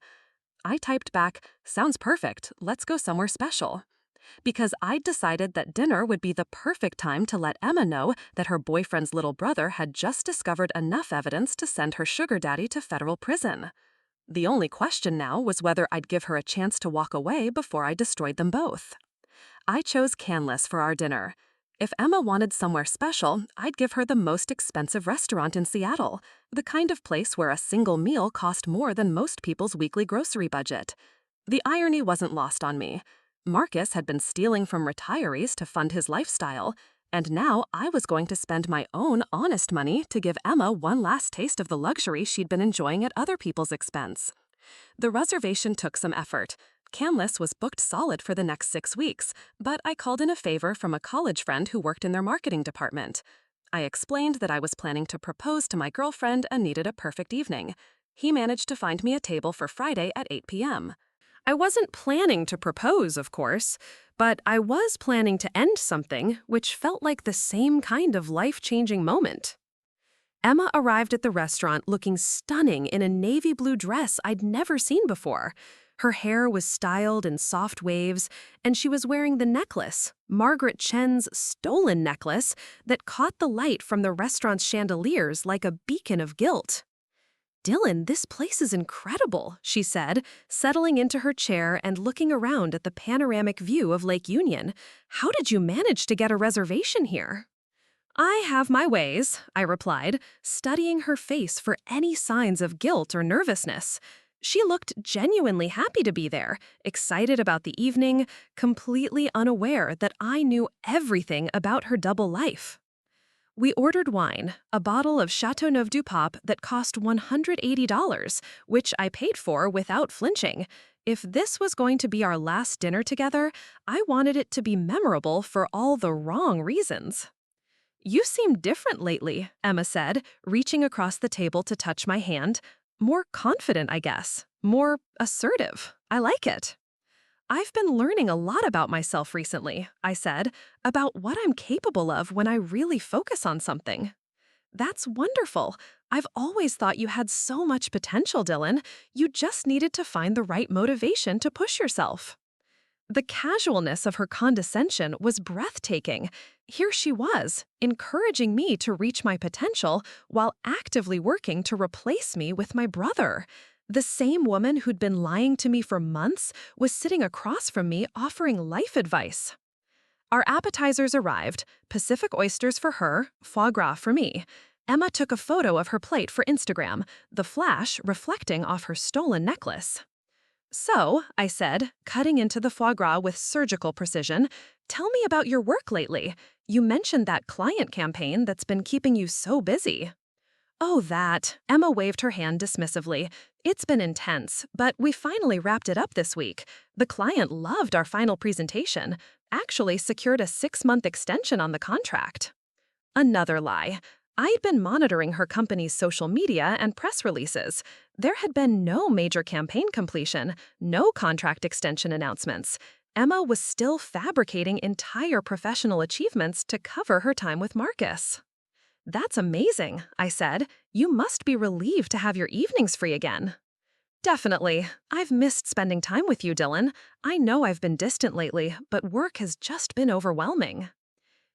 I typed back, "Sounds perfect. Let's go somewhere special." Because I'd decided that dinner would be the perfect time to let Emma know that her boyfriend's little brother had just discovered enough evidence to send her sugar daddy to federal prison. The only question now was whether I'd give her a chance to walk away before I destroyed them both. I chose Canlis for our dinner. If Emma wanted somewhere special, I'd give her the most expensive restaurant in Seattle, the kind of place where a single meal cost more than most people's weekly grocery budget. The irony wasn't lost on me. Marcus had been stealing from retirees to fund his lifestyle, and now I was going to spend my own honest money to give Emma one last taste of the luxury she'd been enjoying at other people's expense. The reservation took some effort. Canlis was booked solid for the next 6 weeks, but I called in a favor from a college friend who worked in their marketing department. I explained that I was planning to propose to my girlfriend and needed a perfect evening. He managed to find me a table for Friday at 8 p.m. I wasn't planning to propose, of course, but I was planning to end something which felt like the same kind of life-changing moment. Emma arrived at the restaurant looking stunning in a navy blue dress I'd never seen before. Her hair was styled in soft waves, and she was wearing the necklace, Margaret Chen's stolen necklace, that caught the light from the restaurant's chandeliers like a beacon of guilt. "Dylan, this place is incredible," she said, settling into her chair and looking around at the panoramic view of Lake Union. "How did you manage to get a reservation here?" "I have my ways," I replied, studying her face for any signs of guilt or nervousness. She looked genuinely happy to be there, excited about the evening, completely unaware that I knew everything about her double life. We ordered wine, a bottle of Chateauneuf-du-Pape that cost $180, which I paid for without flinching. If this was going to be our last dinner together, I wanted it to be memorable for all the wrong reasons. "You seem different lately," Emma said, reaching across the table to touch my hand. "More confident, I guess. More assertive. I like it." "I've been learning a lot about myself recently," I said, "about what I'm capable of when I really focus on something." "That's wonderful. I've always thought you had so much potential, Dylan. You just needed to find the right motivation to push yourself." The casualness of her condescension was breathtaking. Here she was, encouraging me to reach my potential while actively working to replace me with my brother. The same woman who'd been lying to me for months was sitting across from me offering life advice. Our appetizers arrived, Pacific oysters for her, foie gras for me. Emma took a photo of her plate for Instagram, the flash reflecting off her stolen necklace. "So," I said, cutting into the foie gras with surgical precision, "tell me about your work lately. You mentioned that client campaign that's been keeping you so busy." "Oh, that." Emma waved her hand dismissively. "It's been intense, but we finally wrapped it up this week. The client loved our final presentation, actually secured a 6-month extension on the contract." Another lie. I'd been monitoring her company's social media and press releases. There had been no major campaign completion, no contract extension announcements. Emma was still fabricating entire professional achievements to cover her time with Marcus. "That's amazing," I said. "You must be relieved to have your evenings free again." "Definitely. I've missed spending time with you, Dylan. I know I've been distant lately, but work has just been overwhelming."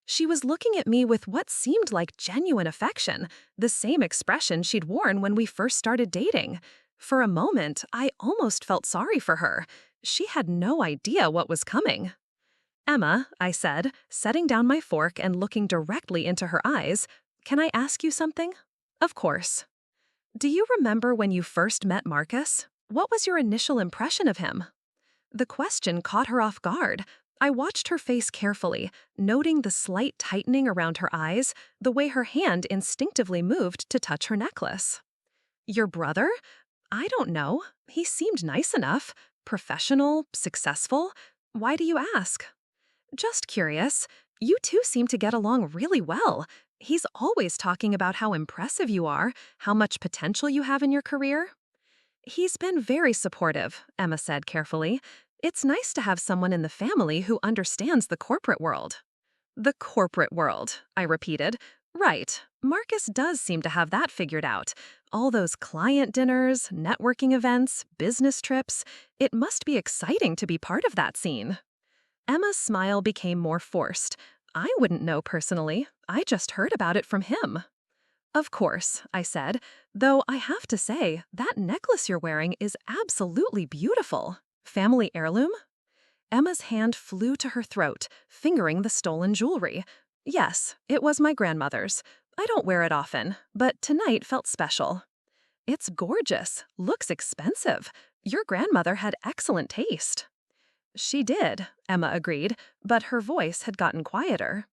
She was looking at me with what seemed like genuine affection, the same expression she'd worn when we first started dating. For a moment, I almost felt sorry for her. She had no idea what was coming. "Emma," I said, setting down my fork and looking directly into her eyes, "can I ask you something?" "Of course." "Do you remember when you first met Marcus? What was your initial impression of him?" The question caught her off guard. I watched her face carefully, noting the slight tightening around her eyes, the way her hand instinctively moved to touch her necklace. "Your brother? I don't know. He seemed nice enough. Professional, successful. Why do you ask?" "Just curious. You two seem to get along really well. He's always talking about how impressive you are, how much potential you have in your career." "He's been very supportive," Emma said carefully. "It's nice to have someone in the family who understands the corporate world." "The corporate world," I repeated. "Right. Marcus does seem to have that figured out. All those client dinners, networking events, business trips. It must be exciting to be part of that scene." Emma's smile became more forced. "I wouldn't know personally. I just heard about it from him." "Of course," I said, "though I have to say, that necklace you're wearing is absolutely beautiful. Family heirloom?" Emma's hand flew to her throat, fingering the stolen jewelry. "Yes, it was my grandmother's. I don't wear it often, but tonight felt special." "It's gorgeous. Looks expensive. Your grandmother had excellent taste." "She did," Emma agreed, but her voice had gotten quieter.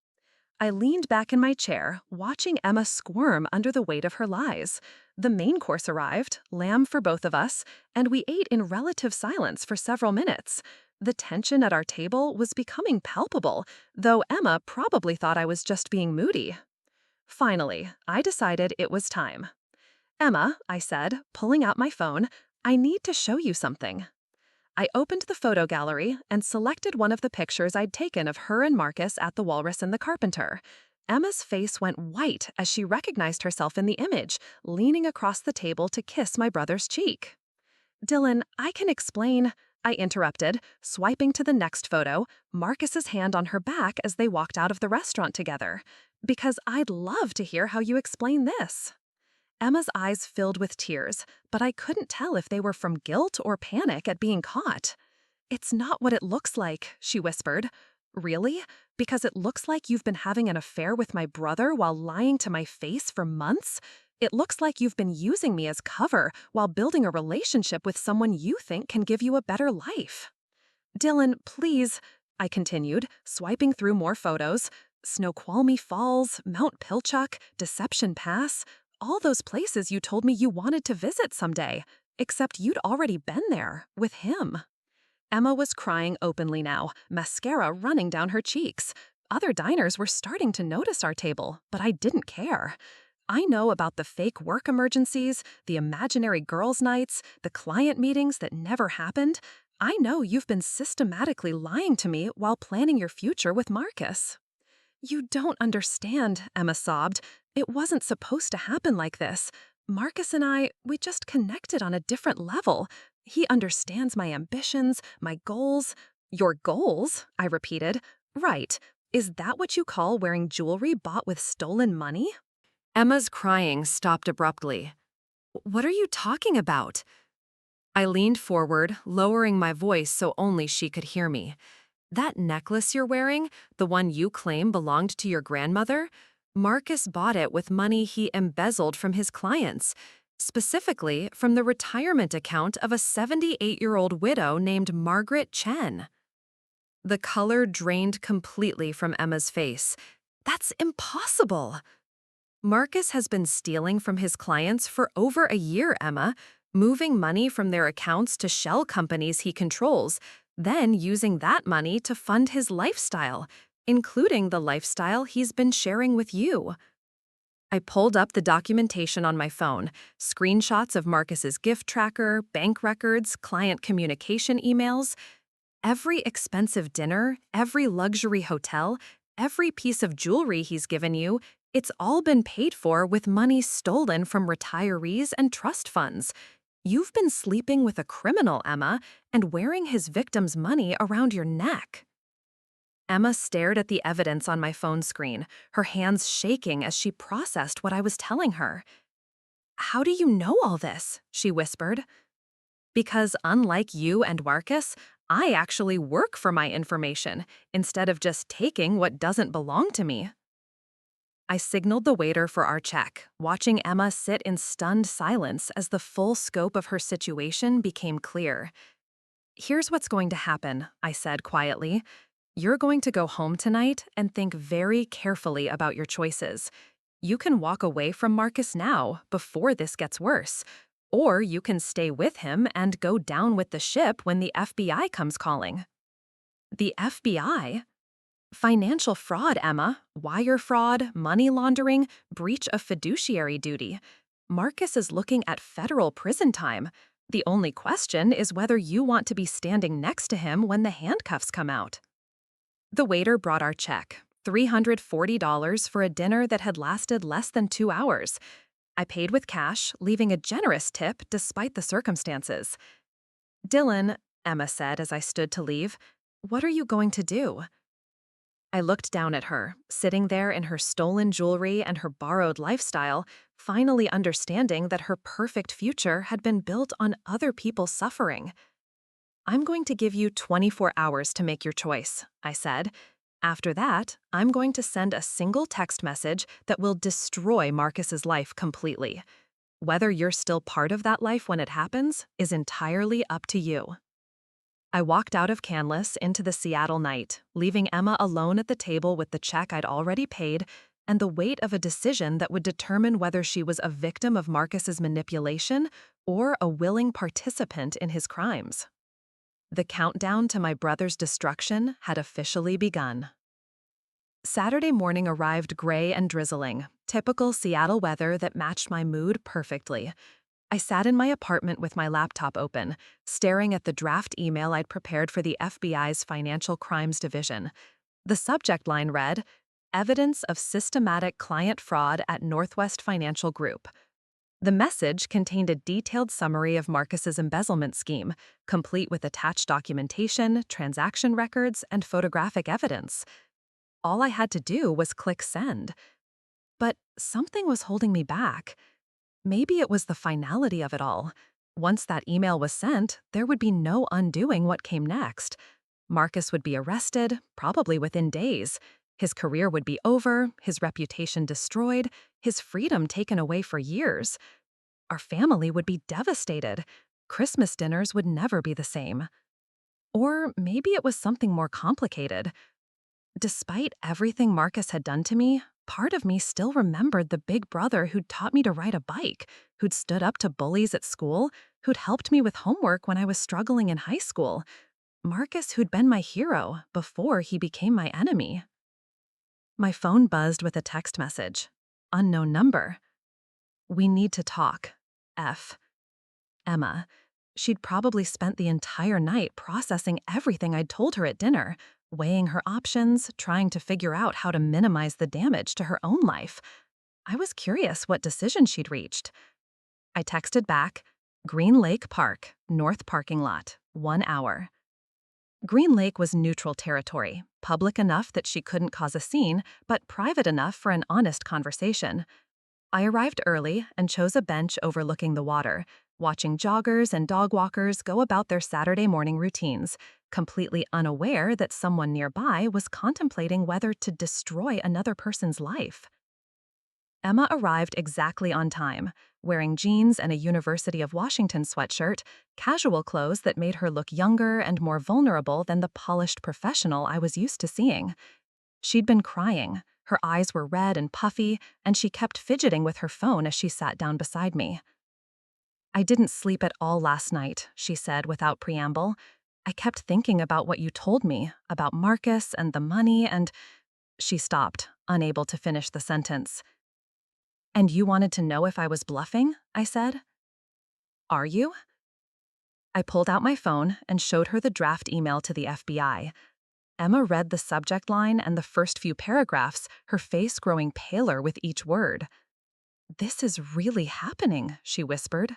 I leaned back in my chair, watching Emma squirm under the weight of her lies. The main course arrived, lamb for both of us, and we ate in relative silence for several minutes. The tension at our table was becoming palpable, though Emma probably thought I was just being moody. Finally, I decided it was time. "Emma," I said, pulling out my phone, "I need to show you something." I opened the photo gallery and selected one of the pictures I'd taken of her and Marcus at the Walrus and the Carpenter. Emma's face went white as she recognized herself in the image, leaning across the table to kiss my brother's cheek. "Dylan, I can explain," I interrupted, swiping to the next photo, Marcus's hand on her back as they walked out of the restaurant together. "Because I'd love to hear how you explain this." Emma's eyes filled with tears, but I couldn't tell if they were from guilt or panic at being caught. "It's not what it looks like," she whispered. "Really? Because it looks like you've been having an affair with my brother while lying to my face for months? It looks like you've been using me as cover while building a relationship with someone you think can give you a better life." "Dylan, please," I continued, swiping through more photos. Snoqualmie Falls, Mount Pilchuck, Deception Pass, all those places you told me you wanted to visit someday, except you'd already been there, with him. Emma was crying openly now, mascara running down her cheeks. Other diners were starting to notice our table, but I didn't care. I know about the fake work emergencies, the imaginary girls' nights, the client meetings that never happened. I know you've been systematically lying to me while planning your future with Marcus. "You don't understand," Emma sobbed. "It wasn't supposed to happen like this. Marcus and we just connected on a different level. He understands my ambitions, my goals." "Your goals?" I repeated. "Right. Is that what you call wearing jewelry bought with stolen money?" Emma's crying stopped abruptly. "What are you talking about?" I leaned forward, lowering my voice so only she could hear me. "That necklace you're wearing, the one you claim belonged to your grandmother, Marcus bought it with money he embezzled from his clients, specifically from the retirement account of a 78-year-old widow named Margaret Chen." The color drained completely from Emma's face. "That's impossible." "Marcus has been stealing from his clients for over a year, Emma, moving money from their accounts to shell companies he controls, then using that money to fund his lifestyle, including the lifestyle he's been sharing with you." I pulled up the documentation on my phone, screenshots of Marcus's gift tracker, bank records, client communication emails. Every expensive dinner, every luxury hotel, every piece of jewelry he's given you, it's all been paid for with money stolen from retirees and trust funds. You've been sleeping with a criminal, Emma, and wearing his victim's money around your neck. Emma stared at the evidence on my phone screen, her hands shaking as she processed what I was telling her. "How do you know all this?" she whispered. "Because unlike you and Marcus, I actually work for my information, instead of just taking what doesn't belong to me." I signaled the waiter for our check, watching Emma sit in stunned silence as the full scope of her situation became clear. "Here's what's going to happen," I said quietly. "You're going to go home tonight and think very carefully about your choices. You can walk away from Marcus now, before this gets worse. Or you can stay with him and go down with the ship when the FBI comes calling." "The FBI?" "Financial fraud, Emma. Wire fraud, money laundering, breach of fiduciary duty. Marcus is looking at federal prison time. The only question is whether you want to be standing next to him when the handcuffs come out." The waiter brought our check, $340 for a dinner that had lasted less than 2 hours. I paid with cash, leaving a generous tip despite the circumstances. "Dylan," Emma said as I stood to leave, "what are you going to do?" I looked down at her, sitting there in her stolen jewelry and her borrowed lifestyle, finally understanding that her perfect future had been built on other people's suffering. "I'm going to give you 24 hours to make your choice," I said. "After that, I'm going to send a single text message that will destroy Marcus's life completely. Whether you're still part of that life when it happens is entirely up to you." I walked out of Canlis into the Seattle night, leaving Emma alone at the table with the check I'd already paid and the weight of a decision that would determine whether she was a victim of Marcus's manipulation or a willing participant in his crimes. The countdown to my brother's destruction had officially begun. Saturday morning arrived gray and drizzling, typical Seattle weather that matched my mood perfectly. I sat in my apartment with my laptop open, staring at the draft email I'd prepared for the FBI's Financial Crimes Division. The subject line read, Evidence of systematic client fraud at Northwest Financial Group. The message contained a detailed summary of Marcus's embezzlement scheme, complete with attached documentation, transaction records, and photographic evidence. All I had to do was click send. But something was holding me back. Maybe it was the finality of it all. Once that email was sent, there would be no undoing what came next. Marcus would be arrested, probably within days. His career would be over, his reputation destroyed, his freedom taken away for years. Our family would be devastated. Christmas dinners would never be the same. Or maybe it was something more complicated. Despite everything Marcus had done to me, part of me still remembered the big brother who'd taught me to ride a bike, who'd stood up to bullies at school, who'd helped me with homework when I was struggling in high school. Marcus, who'd been my hero before he became my enemy. My phone buzzed with a text message. Unknown number. We need to talk. F. Emma. She'd probably spent the entire night processing everything I'd told her at dinner, weighing her options, trying to figure out how to minimize the damage to her own life. I was curious what decision she'd reached. I texted back, Green Lake Park, North Parking Lot, 1 hour. Green Lake was neutral territory, public enough that she couldn't cause a scene, but private enough for an honest conversation. I arrived early and chose a bench overlooking the water, watching joggers and dog walkers go about their Saturday morning routines, completely unaware that someone nearby was contemplating whether to destroy another person's life. Emma arrived exactly on time, wearing jeans and a University of Washington sweatshirt, casual clothes that made her look younger and more vulnerable than the polished professional I was used to seeing. She'd been crying, her eyes were red and puffy, and she kept fidgeting with her phone as she sat down beside me. I didn't sleep at all last night, she said without preamble. I kept thinking about what you told me, about Marcus and the money and… She stopped, unable to finish the sentence. And you wanted to know if I was bluffing? I said. Are you? I pulled out my phone and showed her the draft email to the FBI. Emma read the subject line and the first few paragraphs, her face growing paler with each word. This is really happening, she whispered.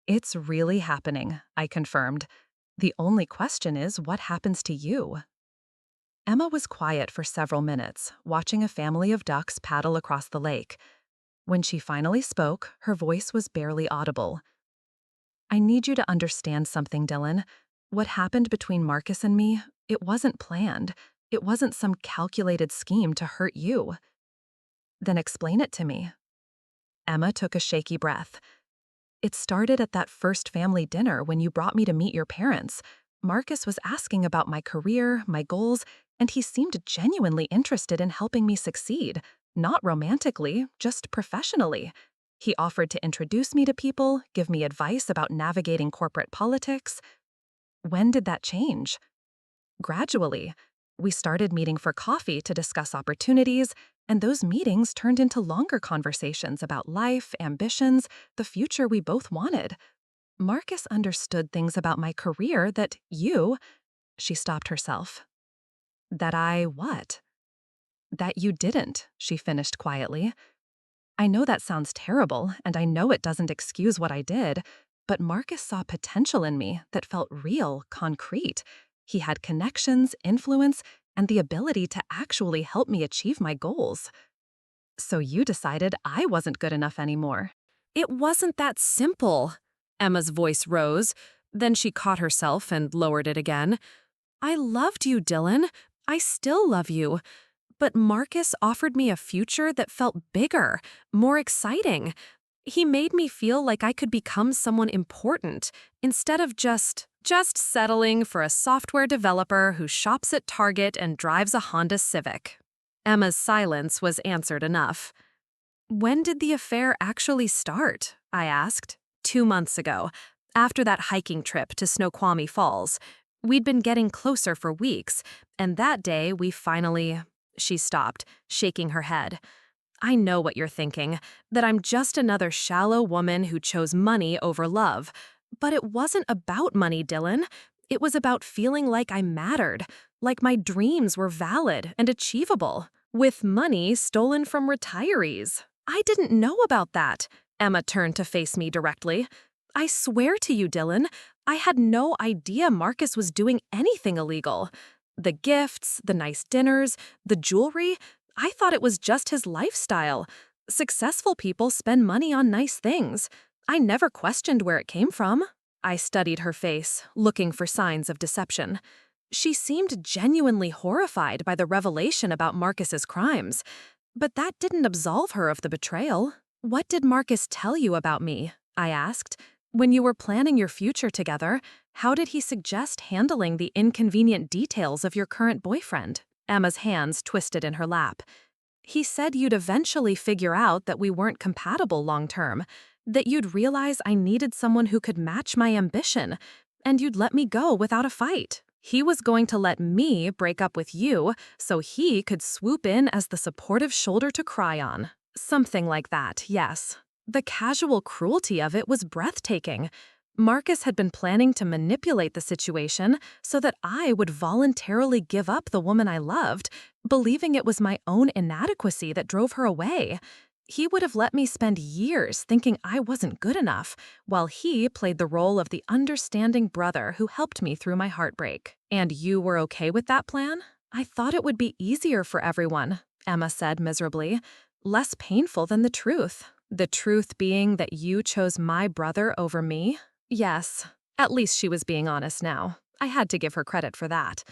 It's really happening, I confirmed. The only question is what happens to you? Emma was quiet for several minutes, watching a family of ducks paddle across the lake. When she finally spoke, her voice was barely audible. I need you to understand something, Dylan. What happened between Marcus and me, it wasn't planned. It wasn't some calculated scheme to hurt you. Then explain it to me. Emma took a shaky breath. It started at that first family dinner when you brought me to meet your parents. Marcus was asking about my career, my goals, and he seemed genuinely interested in helping me succeed. Not romantically, just professionally. He offered to introduce me to people, give me advice about navigating corporate politics. When did that change? Gradually. We started meeting for coffee to discuss opportunities, and those meetings turned into longer conversations about life, ambitions, the future we both wanted. Marcus understood things about my career that you… She stopped herself. That I what? That you didn't, she finished quietly. I know that sounds terrible, and I know it doesn't excuse what I did, but Marcus saw potential in me that felt real, concrete. He had connections, influence, and the ability to actually help me achieve my goals. So you decided I wasn't good enough anymore. It wasn't that simple. Emma's voice rose. Then she caught herself and lowered it again. I loved you, Dylan. I still love you. But Marcus offered me a future that felt bigger, more exciting. He made me feel like I could become someone important instead of just settling for a software developer who shops at Target and drives a Honda Civic. Emma's silence was answered enough. When did the affair actually start? I asked. 2 months ago, after that hiking trip to Snoqualmie Falls. We'd been getting closer for weeks, and that day we finally… She stopped, shaking her head. I know what you're thinking, that I'm just another shallow woman who chose money over love. But it wasn't about money, Dylan. It was about feeling like I mattered, like my dreams were valid and achievable. With money stolen from retirees. I didn't know about that. Emma turned to face me directly. I swear to you, Dylan, I had no idea Marcus was doing anything illegal. The gifts, the nice dinners, the jewelry, I thought it was just his lifestyle. Successful people spend money on nice things. I never questioned where it came from. I studied her face, looking for signs of deception. She seemed genuinely horrified by the revelation about Marcus's crimes. But that didn't absolve her of the betrayal. What did Marcus tell you about me? I asked. When you were planning your future together, how did he suggest handling the inconvenient details of your current boyfriend? Emma's hands twisted in her lap. He said you'd eventually figure out that we weren't compatible long-term, that you'd realize I needed someone who could match my ambition, and you'd let me go without a fight. He was going to let me break up with you so he could swoop in as the supportive shoulder to cry on. Something like that, yes. The casual cruelty of it was breathtaking. Marcus had been planning to manipulate the situation so that I would voluntarily give up the woman I loved, believing it was my own inadequacy that drove her away. He would have let me spend years thinking I wasn't good enough, while he played the role of the understanding brother who helped me through my heartbreak. And you were okay with that plan? I thought it would be easier for everyone, Emma said miserably. Less painful than the truth. The truth being that you chose my brother over me? Yes. At least she was being honest now. I had to give her credit for that.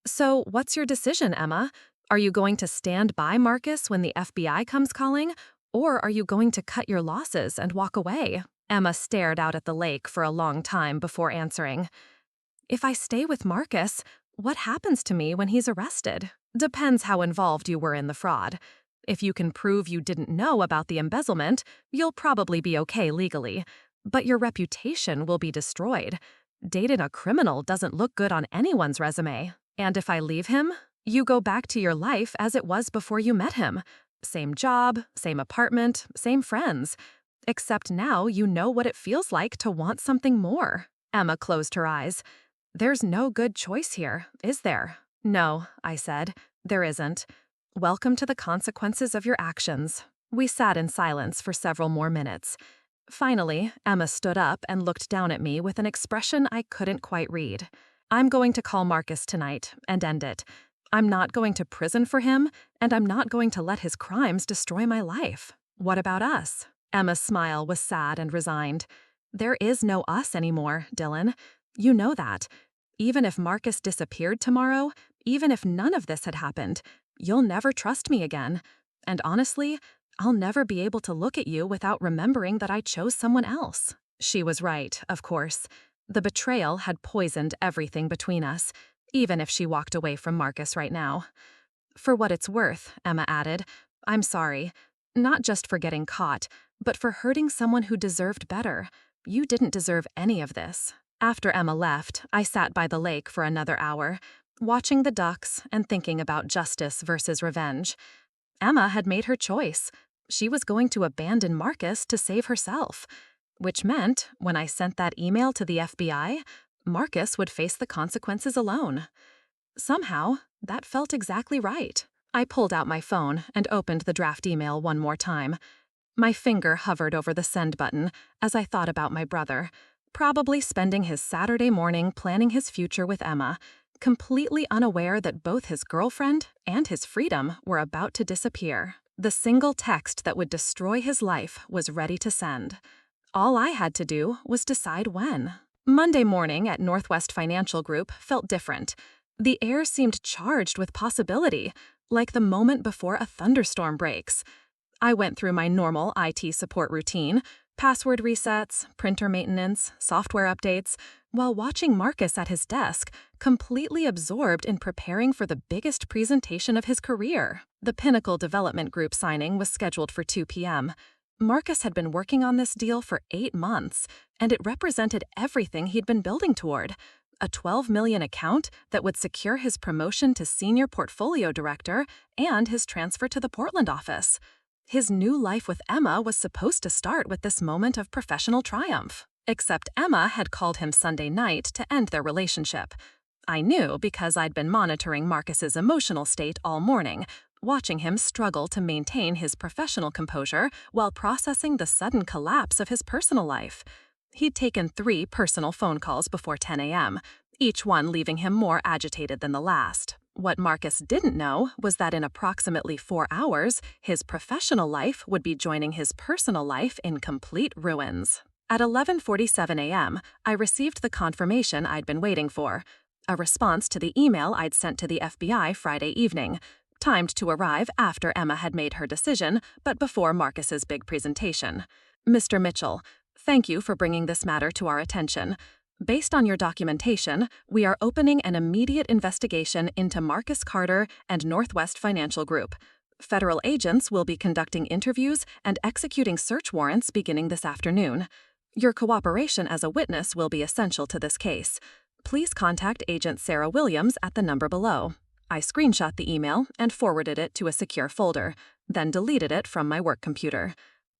So, what's your decision, Emma? Are you going to stand by Marcus when the FBI comes calling? Or are you going to cut your losses and walk away? Emma stared out at the lake for a long time before answering. If I stay with Marcus, what happens to me when he's arrested? Depends how involved you were in the fraud. If you can prove you didn't know about the embezzlement, you'll probably be okay legally. But your reputation will be destroyed. Dating a criminal doesn't look good on anyone's resume. And if I leave him, you go back to your life as it was before you met him. Same job, same apartment, same friends. Except now you know what it feels like to want something more. Emma closed her eyes. There's no good choice here, is there? No, I said. There isn't. Welcome to the consequences of your actions. We sat in silence for several more minutes. Finally, Emma stood up and looked down at me with an expression I couldn't quite read. I'm going to call Marcus tonight and end it. I'm not going to prison for him, and I'm not going to let his crimes destroy my life. What about us? Emma's smile was sad and resigned. There is no us anymore, Dylan. You know that. Even if Marcus disappeared tomorrow, even if none of this had happened, you'll never trust me again. And honestly, I'll never be able to look at you without remembering that I chose someone else. She was right, of course. The betrayal had poisoned everything between us, even if she walked away from Marcus right now. For what it's worth, Emma added, I'm sorry. Not just for getting caught, but for hurting someone who deserved better. You didn't deserve any of this. After Emma left, I sat by the lake for another hour, watching the ducks and thinking about justice versus revenge. Emma had made her choice. She was going to abandon Marcus to save herself, which meant, when I sent that email to the FBI, Marcus would face the consequences alone. Somehow, that felt exactly right. I pulled out my phone and opened the draft email one more time. My finger hovered over the send button as I thought about my brother, probably spending his Saturday morning planning his future with Emma, completely unaware that both his girlfriend and his freedom were about to disappear. The single text that would destroy his life was ready to send. All I had to do was decide when. Monday morning at Northwest Financial Group felt different. The air seemed charged with possibility, like the moment before a thunderstorm breaks. I went through my normal IT support routine, password resets, printer maintenance, software updates, while watching Marcus at his desk, completely absorbed in preparing for the biggest presentation of his career. The Pinnacle Development Group signing was scheduled for 2 p.m. Marcus had been working on this deal for 8 months, and it represented everything he'd been building toward. A $12 million account that would secure his promotion to senior portfolio director and his transfer to the Portland office. His new life with Emma was supposed to start with this moment of professional triumph. Except Emma had called him Sunday night to end their relationship. I knew because I'd been monitoring Marcus's emotional state all morning, watching him struggle to maintain his professional composure while processing the sudden collapse of his personal life. He'd taken 3 personal phone calls before 10 a.m., each one leaving him more agitated than the last. What Marcus didn't know was that in approximately 4 hours, his professional life would be joining his personal life in complete ruins. At 11:47 a.m., I received the confirmation I'd been waiting for, a response to the email I'd sent to the FBI Friday evening, timed to arrive after Emma had made her decision, but before Marcus's big presentation. Mr. Mitchell, thank you for bringing this matter to our attention. Based on your documentation, we are opening an immediate investigation into Marcus Carter and Northwest Financial Group. Federal agents will be conducting interviews and executing search warrants beginning this afternoon. Your cooperation as a witness will be essential to this case. Please contact Agent Sarah Williams at the number below. I screenshot the email and forwarded it to a secure folder, then deleted it from my work computer.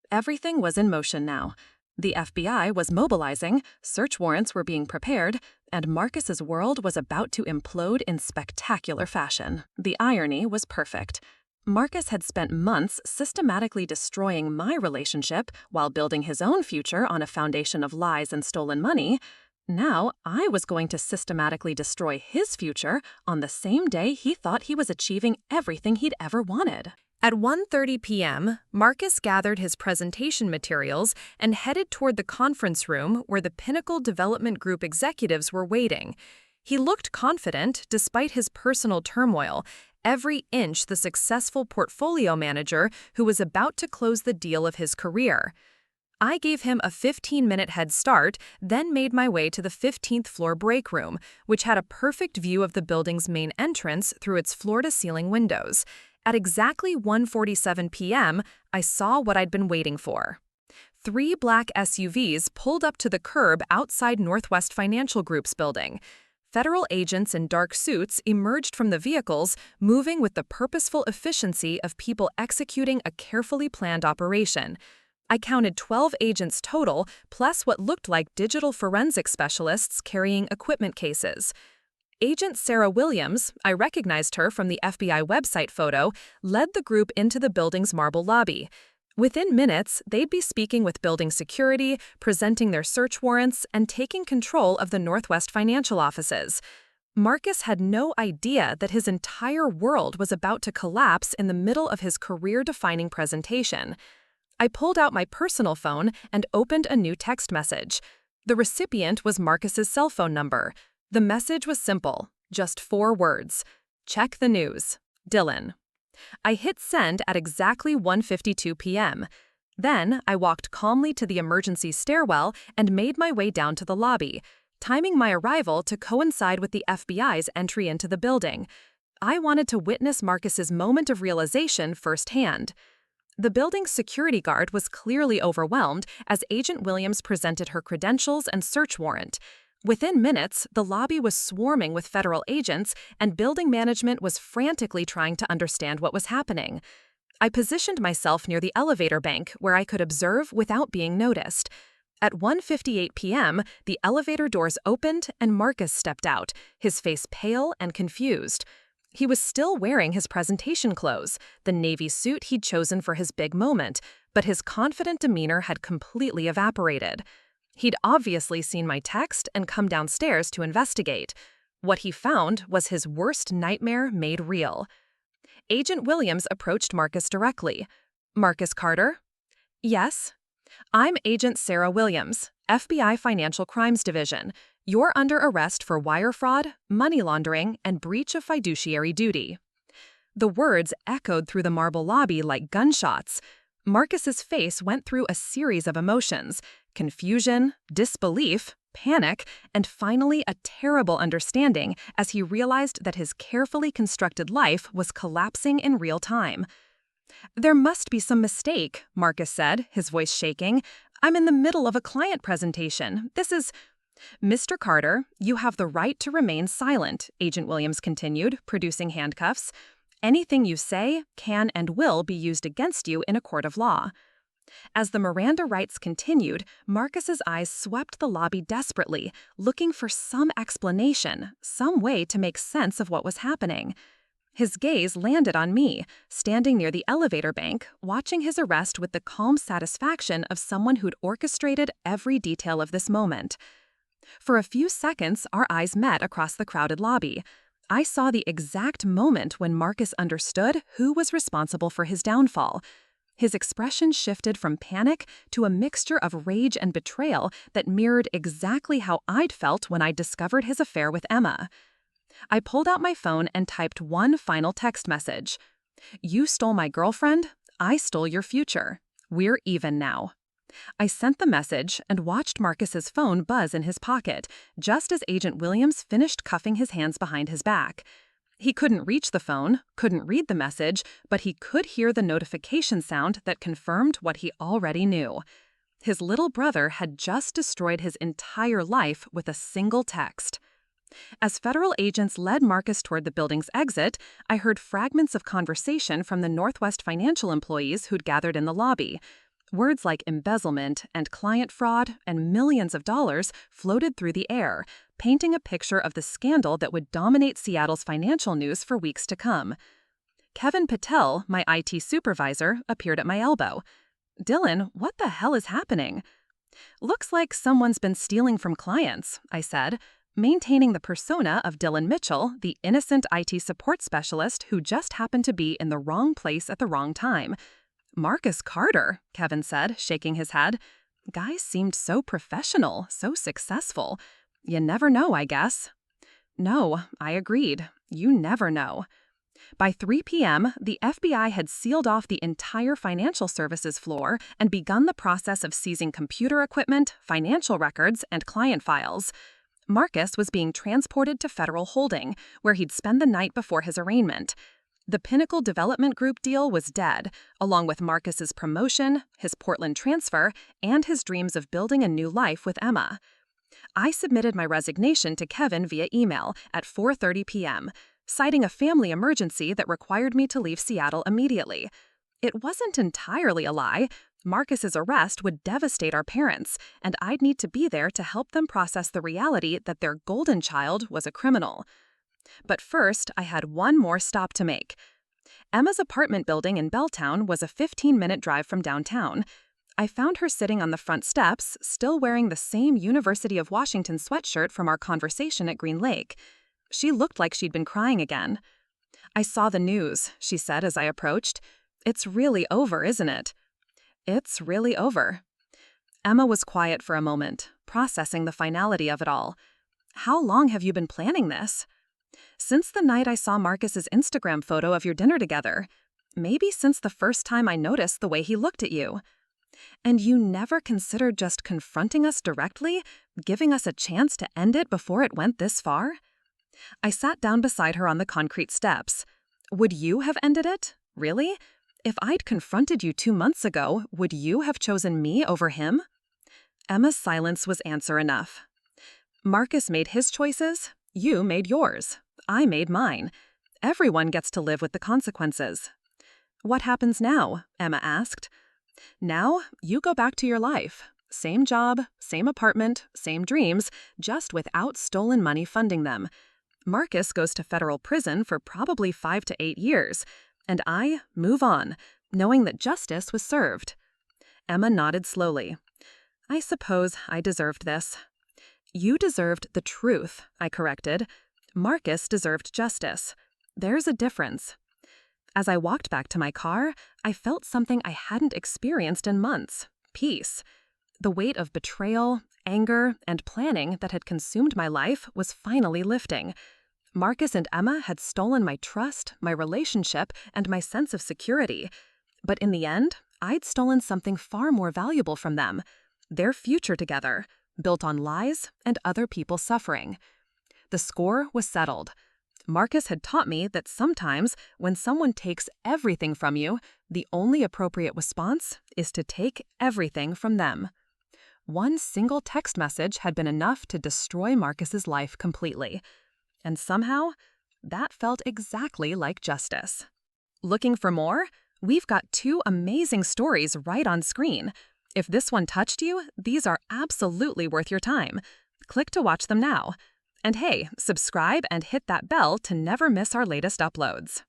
Everything was in motion now. The FBI was mobilizing, search warrants were being prepared, and Marcus's world was about to implode in spectacular fashion. The irony was perfect. Marcus had spent months systematically destroying my relationship while building his own future on a foundation of lies and stolen money. Now, I was going to systematically destroy his future on the same day he thought he was achieving everything he'd ever wanted. At 1:30 p.m., Marcus gathered his presentation materials and headed toward the conference room where the Pinnacle Development Group executives were waiting. He looked confident despite his personal turmoil, every inch the successful portfolio manager who was about to close the deal of his career. I gave him a 15-minute head start, then made my way to the 15th floor break room, which had a perfect view of the building's main entrance through its floor-to-ceiling windows. At exactly 1:47 p.m., I saw what I'd been waiting for. 3 black SUVs pulled up to the curb outside Northwest Financial Group's building. Federal agents in dark suits emerged from the vehicles, moving with the purposeful efficiency of people executing a carefully planned operation. I counted 12 agents total, plus what looked like digital forensic specialists carrying equipment cases. Agent Sarah Williams, I recognized her from the FBI website photo, led the group into the building's marble lobby. Within minutes, they'd be speaking with building security, presenting their search warrants, and taking control of the Northwest financial offices. Marcus had no idea that his entire world was about to collapse in the middle of his career-defining presentation. I pulled out my personal phone and opened a new text message. The recipient was Marcus's cell phone number. The message was simple, just 4 words. Check the news. Dylan. I hit send at exactly 1:52 p.m. Then I walked calmly to the emergency stairwell and made my way down to the lobby, timing my arrival to coincide with the FBI's entry into the building. I wanted to witness Marcus's moment of realization firsthand. The building's security guard was clearly overwhelmed as Agent Williams presented her credentials and search warrant. Within minutes, the lobby was swarming with federal agents, and building management was frantically trying to understand what was happening. I positioned myself near the elevator bank where I could observe without being noticed. At 1:58 p.m., the elevator doors opened and Marcus stepped out, his face pale and confused. He was still wearing his presentation clothes, the navy suit he'd chosen for his big moment, but his confident demeanor had completely evaporated. He'd obviously seen my text and come downstairs to investigate. What he found was his worst nightmare made real. Agent Williams approached Marcus directly. Marcus Carter? Yes. I'm Agent Sarah Williams, FBI Financial Crimes Division. You're under arrest for wire fraud, money laundering, and breach of fiduciary duty. The words echoed through the marble lobby like gunshots. Marcus's face went through a series of emotions: confusion, disbelief, panic, and finally a terrible understanding as he realized that his carefully constructed life was collapsing in real time. There must be some mistake, Marcus said, his voice shaking. I'm in the middle of a client presentation. This is... Mr. Carter, you have the right to remain silent, Agent Williams continued, producing handcuffs. Anything you say can and will be used against you in a court of law. As the Miranda rights continued, Marcus's eyes swept the lobby desperately, looking for some explanation, some way to make sense of what was happening. His gaze landed on me, standing near the elevator bank, watching his arrest with the calm satisfaction of someone who'd orchestrated every detail of this moment. For a few seconds, our eyes met across the crowded lobby. I saw the exact moment when Marcus understood who was responsible for his downfall. His expression shifted from panic to a mixture of rage and betrayal that mirrored exactly how I'd felt when I discovered his affair with Emma. I pulled out my phone and typed one final text message. "You stole my girlfriend, I stole your future. We're even now." I sent the message and watched Marcus's phone buzz in his pocket just as Agent Williams finished cuffing his hands behind his back. He couldn't reach the phone, couldn't read the message, but he could hear the notification sound that confirmed what he already knew. His little brother had just destroyed his entire life with a single text. As federal agents led Marcus toward the building's exit, I heard fragments of conversation from the Northwest Financial employees who'd gathered in the lobby. Words like embezzlement and client fraud and millions of dollars floated through the air, painting a picture of the scandal that would dominate Seattle's financial news for weeks to come. Kevin Patel, my IT supervisor, appeared at my elbow. "Dylan, what the hell is happening?" "Looks like someone's been stealing from clients," I said, maintaining the persona of Dylan Mitchell, the innocent IT support specialist who just happened to be in the wrong place at the wrong time. "Marcus Carter," Kevin said, shaking his head. "Guy seemed so professional, so successful. You never know, I guess." "No," I agreed. "You never know." By 3 p.m., the FBI had sealed off the entire financial services floor and begun the process of seizing computer equipment, financial records, and client files. Marcus was being transported to federal holding, where he'd spend the night before his arraignment. The Pinnacle Development Group deal was dead, along with Marcus's promotion, his Portland transfer, and his dreams of building a new life with Emma. I submitted my resignation to Kevin via email at 4:30 p.m., citing a family emergency that required me to leave Seattle immediately. It wasn't entirely a lie. Marcus's arrest would devastate our parents, and I'd need to be there to help them process the reality that their golden child was a criminal. But first, I had one more stop to make. Emma's apartment building in Belltown was a 15-minute drive from downtown. I found her sitting on the front steps, still wearing the same University of Washington sweatshirt from our conversation at Green Lake. She looked like she'd been crying again. "I saw the news," she said as I approached. "It's really over, isn't it?" "It's really over." Emma was quiet for a moment, processing the finality of it all. "How long have you been planning this?" "Since the night I saw Marcus's Instagram photo of your dinner together. Maybe since the first time I noticed the way he looked at you." "And you never considered just confronting us directly, giving us a chance to end it before it went this far?" I sat down beside her on the concrete steps. "Would you have ended it? Really? If I'd confronted you 2 months ago, would you have chosen me over him?" Emma's silence was answer enough. "Marcus made his choices. You made yours. I made mine. Everyone gets to live with the consequences." "What happens now?" Emma asked. "Now, you go back to your life. Same job, same apartment, same dreams, just without stolen money funding them. Marcus goes to federal prison for probably 5 to 8 years, and I move on, knowing that justice was served." Emma nodded slowly. "I suppose I deserved this." "You deserved the truth," I corrected. "Marcus deserved justice. There's a difference." As I walked back to my car, I felt something I hadn't experienced in months: peace. The weight of betrayal, anger, and planning that had consumed my life was finally lifting. Marcus and Emma had stolen my trust, my relationship, and my sense of security. But in the end, I'd stolen something far more valuable from them: their future together, built on lies and other people's suffering. The score was settled. Marcus had taught me that sometimes, when someone takes everything from you, the only appropriate response is to take everything from them. One single text message had been enough to destroy Marcus's life completely. And somehow, that felt exactly like justice. Looking for more? We've got 2 amazing stories right on screen. If this one touched you, these are absolutely worth your time. Click to watch them now. And hey, subscribe and hit that bell to never miss our latest uploads.